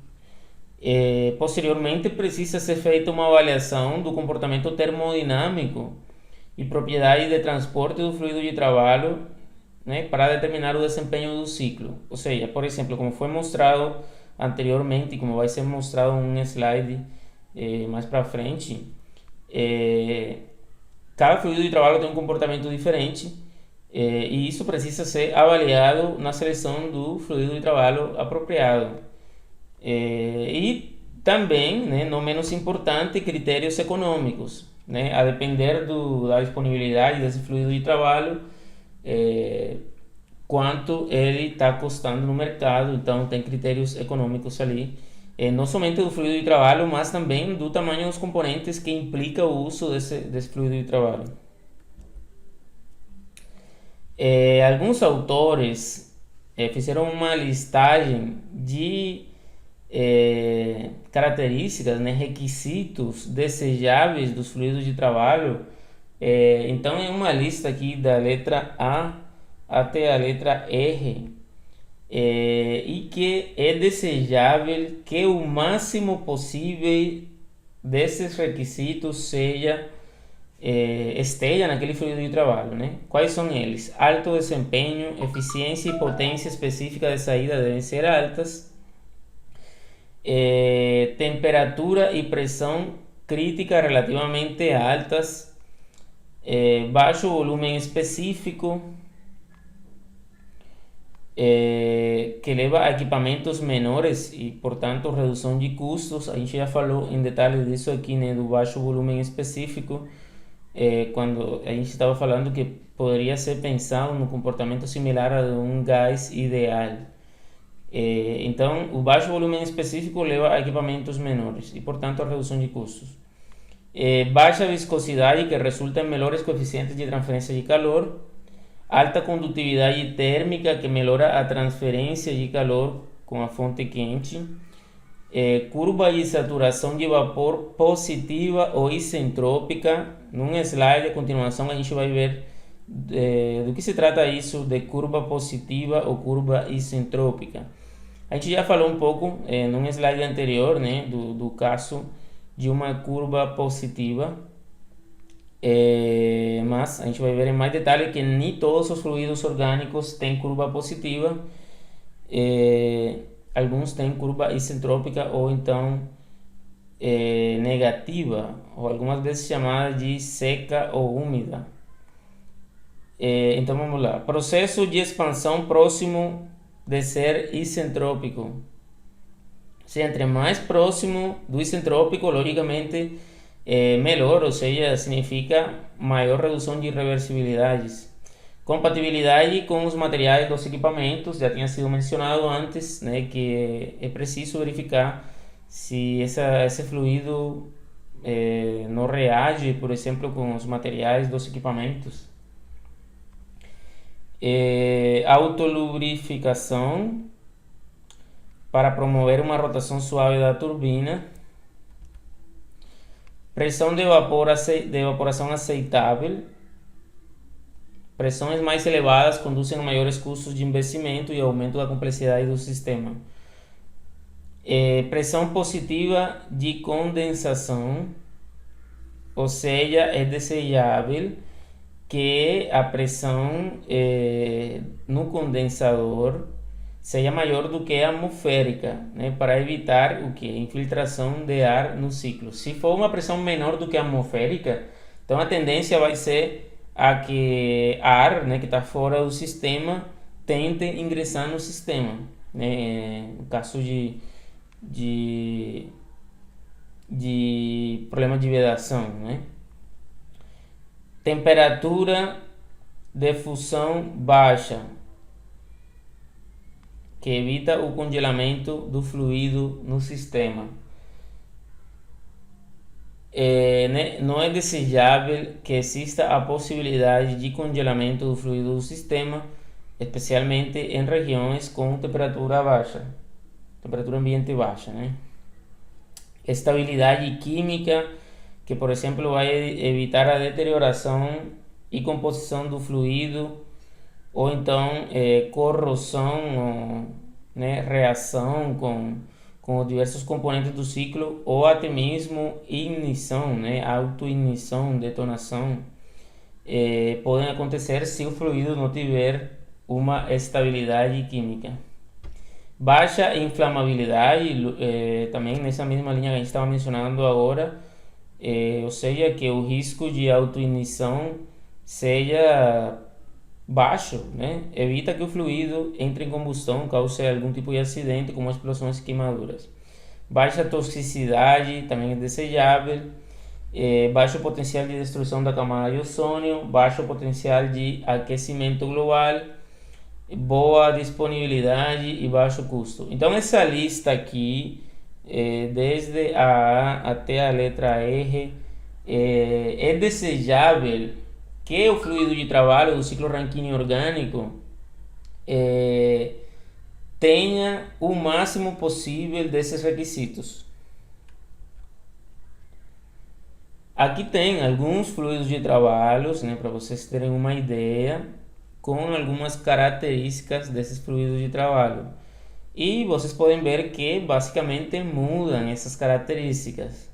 Posteriormente, precisa ser feita uma avaliação do comportamento termodinâmico e propriedade de transporte do fluido de trabalho, né, para determinar o desempenho do ciclo. Ou seja, por exemplo, como foi mostrado anteriormente, como vai ser mostrado em um slide mais para frente, cada fluido de trabalho tem um comportamento diferente, e isso precisa ser avaliado na seleção do fluido de trabalho apropriado. E também, né, não menos importante, critérios econômicos, né, a depender da disponibilidade desse fluido de trabalho, quanto ele está custando no mercado. Então tem critérios econômicos ali, não somente do fluido de trabalho, mas também do tamanho dos componentes que implica o uso desse fluido de trabalho. Alguns autores fizeram uma listagem de características, né, requisitos desejáveis dos fluidos de trabalho. Então é uma lista aqui da letra A até a letra R, e que é desejável que o máximo possível desses requisitos esteja naquele fluido de trabalho, né? Quais são eles? Alto desempenho, eficiência e potência específica de saída devem ser altas, temperatura e pressão crítica relativamente altas, baixo volume específico, que leva a equipamentos menores e, portanto, redução de custos. A gente já falou em detalhes disso aqui, né, do baixo volume específico, quando a gente estava falando que poderia ser pensado no comportamento similar a de um gás ideal. Então, o baixo volume específico leva a equipamentos menores e, portanto, a redução de custos. Baixa viscosidade, que resulta em melhores coeficientes de transferência de calor. Alta condutividade térmica, que melhora a transferência de calor com a fonte quente. Curva de saturação de vapor positiva ou isentrópica. Num slide a continuação a gente vai ver do que se trata isso de curva positiva ou curva isentrópica. A gente já falou um pouco num slide anterior, né, do caso de uma curva positiva, mas a gente vai ver em mais detalhe que nem todos os fluidos orgânicos têm curva positiva. Alguns têm curva isentrópica ou então negativa, ou algumas vezes chamada de seca ou úmida. Então vamos lá. Processo de expansão próximo de ser isentrópico. Se entre mais próximo do isentrópico, logicamente melhor, ou seja, significa maior redução de reversibilidades. Compatibilidade com os materiais dos equipamentos, já tinha sido mencionado antes, né, que é preciso verificar se esse fluido não reage, por exemplo, com os materiais dos equipamentos. Autolubrificação para promover uma rotação suave da turbina. Pressão de evaporação aceitável. Pressões mais elevadas conduzem a maiores custos de investimento e aumento da complexidade do sistema. Pressão positiva de condensação, ou seja, é desejável que a pressão no condensador seja maior do que a atmosférica, né, para evitar o que? Infiltração de ar no ciclo. Se for uma pressão menor do que a atmosférica, então a tendência vai ser a que ar, né, que está fora do sistema, tente ingressar no sistema, né, no caso de problema de vedação, né? Temperatura de fusão baixa, que evita o congelamento do fluido no sistema. Não é desejável que exista a possibilidade de congelamento do fluido do sistema, especialmente em regiões com temperatura baixa, temperatura ambiente baixa, né? Estabilidade química, que por exemplo vai evitar a deterioração e composição do fluido, ou então corrosão, né, reação com os diversos componentes do ciclo, ou até mesmo ignição, né, autoignição, detonação, podem acontecer se o fluido não tiver uma estabilidade química. Baixa inflamabilidade, também nessa mesma linha que a gente estava mencionando agora, ou seja, que o risco de autoignição seja baixo, né? Evita que o fluido entre em combustão, cause algum tipo de acidente, como explosões e queimaduras. Baixa toxicidade, também é desejável. Baixo potencial de destruição da camada de ozônio, baixo potencial de aquecimento global, boa disponibilidade e baixo custo. Então essa lista aqui, desde a A até a letra R, é desejável que o fluido de trabalho do ciclo Rankine orgânico tenha o máximo possível desses requisitos. Aqui tem alguns fluidos de trabalho, né, para vocês terem uma ideia, com algumas características desses fluidos de trabalho. E vocês podem ver que basicamente mudam essas características.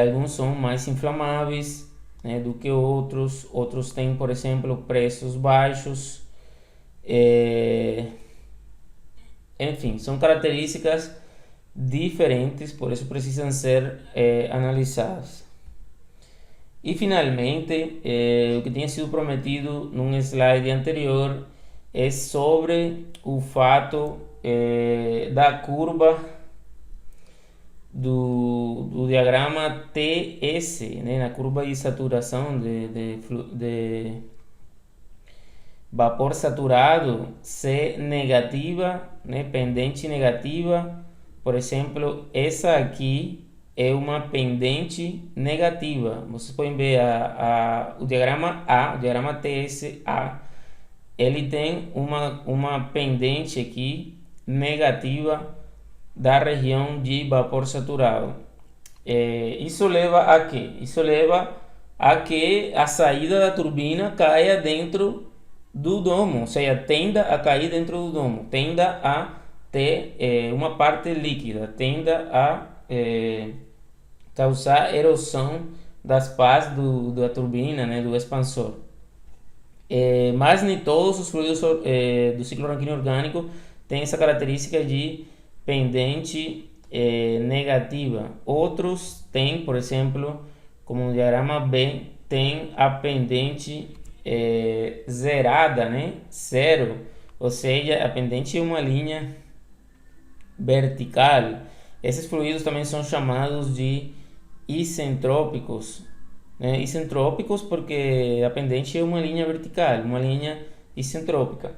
Alguns são mais inflamáveis, né, do que outros. Outros têm, por exemplo, preços baixos. Enfim, são características diferentes, por isso precisam ser analisadas. E finalmente, o que tinha sido prometido num slide anterior é sobre o fato da curva do diagrama TS, né, na curva de saturação de vapor saturado ser negativa, né, pendente negativa. Por exemplo, essa aqui é uma pendente negativa. Vocês podem ver o diagrama A, o diagrama TSA, ele tem uma pendente aqui negativa da região de vapor saturado. Isso leva a quê? Isso leva a que a saída da turbina caia dentro do domo, ou seja, tenda a cair dentro do domo, tenda a ter uma parte líquida, tenda a causar erosão das pás da turbina, né, do expansor. Mas nem todos os fluidos do ciclo Rankine orgânico têm essa característica de pendente negativa. Outros têm, por exemplo, como no diagrama B, tem a pendente zerada, né, zero, ou seja, a pendente é uma linha vertical. Esses fluidos também são chamados de isentrópicos, né? Isentrópicos porque a pendente é uma linha vertical, uma linha isentrópica.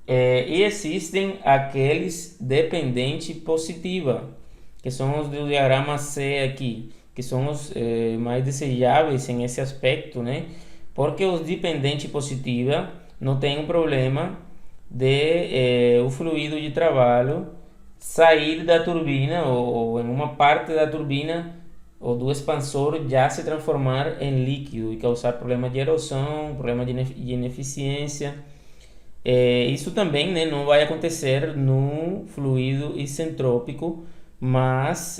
E existem aqueles de pendente positiva, que são os do diagrama C aqui, que são os mais desejáveis em esse aspecto, né? Porque os de pendente positiva não tem um problema de o fluido de trabalho sair da turbina ou em uma parte da turbina, ou do expansor já se transformar em líquido e causar problemas de erosão, problemas de ineficiência. Isso também, né, não vai acontecer no fluido isentrópico, mas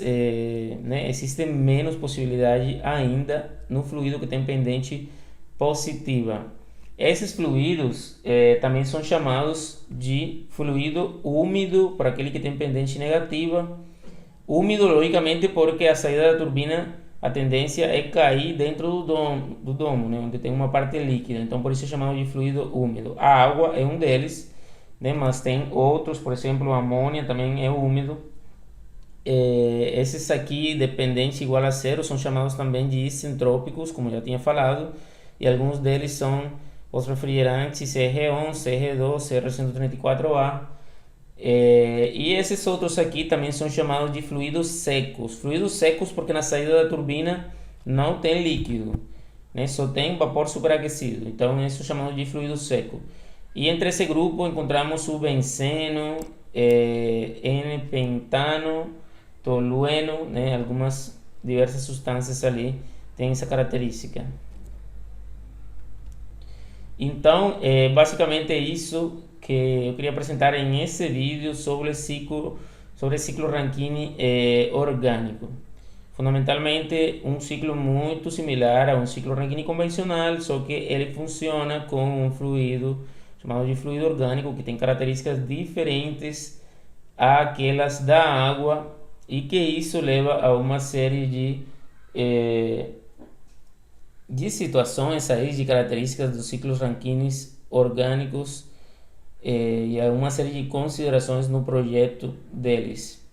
né, existe menos possibilidade ainda no fluido que tem pendente positiva. Esses fluidos também são chamados de fluido úmido para aquele que tem pendente negativa. Úmido, logicamente, porque a saída da turbina, a tendência é cair dentro do domo, né, onde tem uma parte líquida. Então, por isso é chamado de fluido úmido. A água é um deles, né, mas tem outros, por exemplo, a amônia também é úmido. Esses aqui, dependente igual a zero, são chamados também de isentrópicos, como já tinha falado, e alguns deles são os refrigerantes CR11, CR2, CR134A. E esses outros aqui também são chamados de fluidos secos. Fluidos secos porque na saída da turbina não tem líquido, né? Só tem vapor superaquecido. Então, isso é chamado de fluido seco. E entre esse grupo encontramos o benceno, N-pentano, tolueno, né? Algumas diversas substâncias ali têm essa característica. Então, basicamente é isso que eu queria apresentar em esse vídeo sobre o ciclo Rankine orgânico. Fundamentalmente, um ciclo muito similar a um ciclo Rankine convencional, só que ele funciona com um fluido chamado de fluido orgânico, que tem características diferentes àquelas da água, e que isso leva a uma série de situações aí, de características dos ciclos Rankines orgânicos, e uma série de considerações no projeto deles.